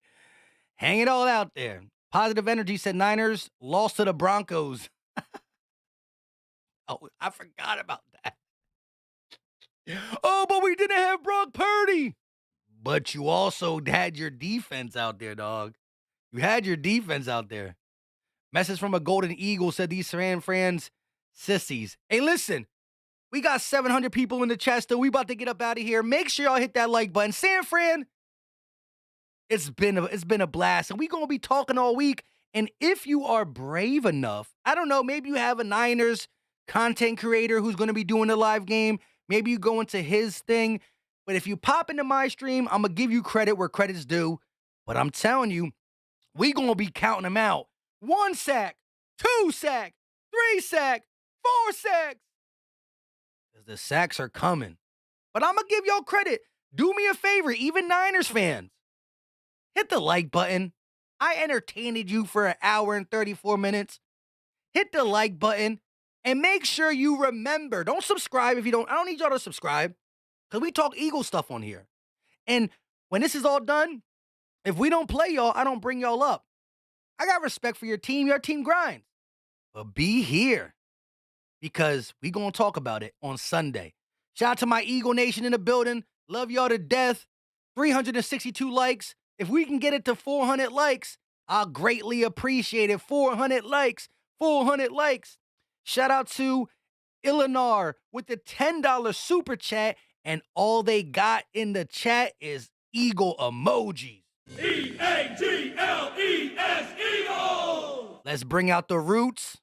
Hang it all out there. Positive Energy said Niners lost to the Broncos. Oh, I forgot about that. Oh, but we didn't have Brock Purdy. But you also had your defense out there, dog. You had your defense out there. Message from a Golden Eagle said these San Fran's sissies. Hey, listen. We got 700 people in the chat still. We about to get up out of here. Make sure y'all hit that like button. San Fran, it's been a blast. And we going to be talking all week. And if you are brave enough, I don't know, maybe you have a Niners content creator who's going to be doing a live game. Maybe you go into his thing. But if you pop into my stream, I'm going to give you credit where credit's due. But I'm telling you, we going to be counting them out. 1 sack, 2 sack, 3 sack, 4 sacks. Because the sacks are coming. But I'm going to give y'all credit. Do me a favor, even Niners fans. Hit the like button. I entertained you for 1 hour and 34 minutes. Hit the like button. And make sure you remember. Don't subscribe if you don't. I don't need y'all to subscribe. Because we talk Eagle stuff on here. And when this is all done, if we don't play y'all, I don't bring y'all up. I got respect for your team. Your team grinds. But be here. Because we going to talk about it on Sunday. Shout out to my Eagle Nation in the building. Love y'all to death. 362 likes. If we can get it to 400 likes, I'll greatly appreciate it. 400 likes. 400 likes. Shout out to Eleanor with the $10 super chat. And all they got in the chat is eagle emojis. E-A-G-L-E-S, Eagle! Let's bring out the roots.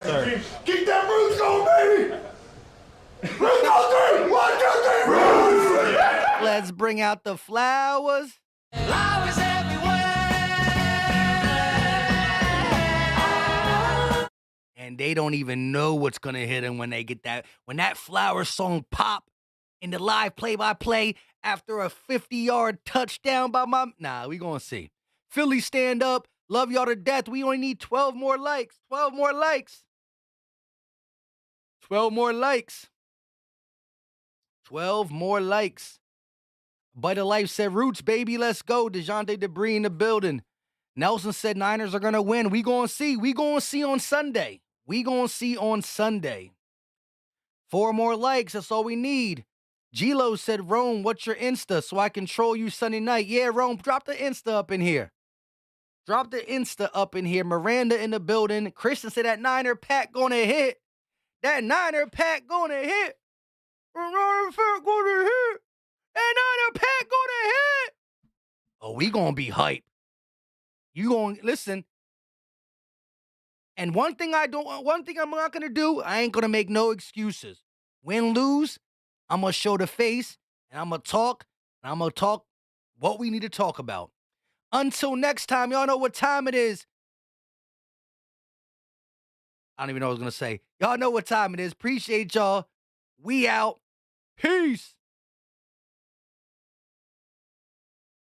Sir. Keep that roots going, baby! Let's go, 3! 1, 2, 3, roots! Let's bring out the flowers. Flowers everywhere! And they don't even know what's going to hit them when they get that. When that flower song pop in the live play-by-play after a 50-yard touchdown by my... Nah, we going to see. Philly stand up. Love y'all to death. We only need 12 more likes. 12 more likes. 12 more likes. 12 more likes. Bite of Life said, Roots, baby, let's go. DeJounte Debris in the building. Nelson said Niners are going to win. We going to see. We going to see on Sunday. We going to see on Sunday. 4 more likes. That's all we need. G-Lo said, Rome, what's your Insta so I can troll you Sunday night? Yeah, Rome, drop the Insta up in here. Drop the Insta up in here. Miranda in the building. Christian said that Niner pack going to hit. That Niner pack going to hit. Niner pack going to hit. That Niner pack going to hit. Oh, we going to be hype. You going to listen. And one thing I'm not going to do, I ain't going to make no excuses. Win, lose, I'm going to show the face, and I'm going to talk what we need to talk about. Until next time, y'all know what time it is. I don't even know what I was going to say. Y'all know what time it is. Appreciate y'all. We out. Peace.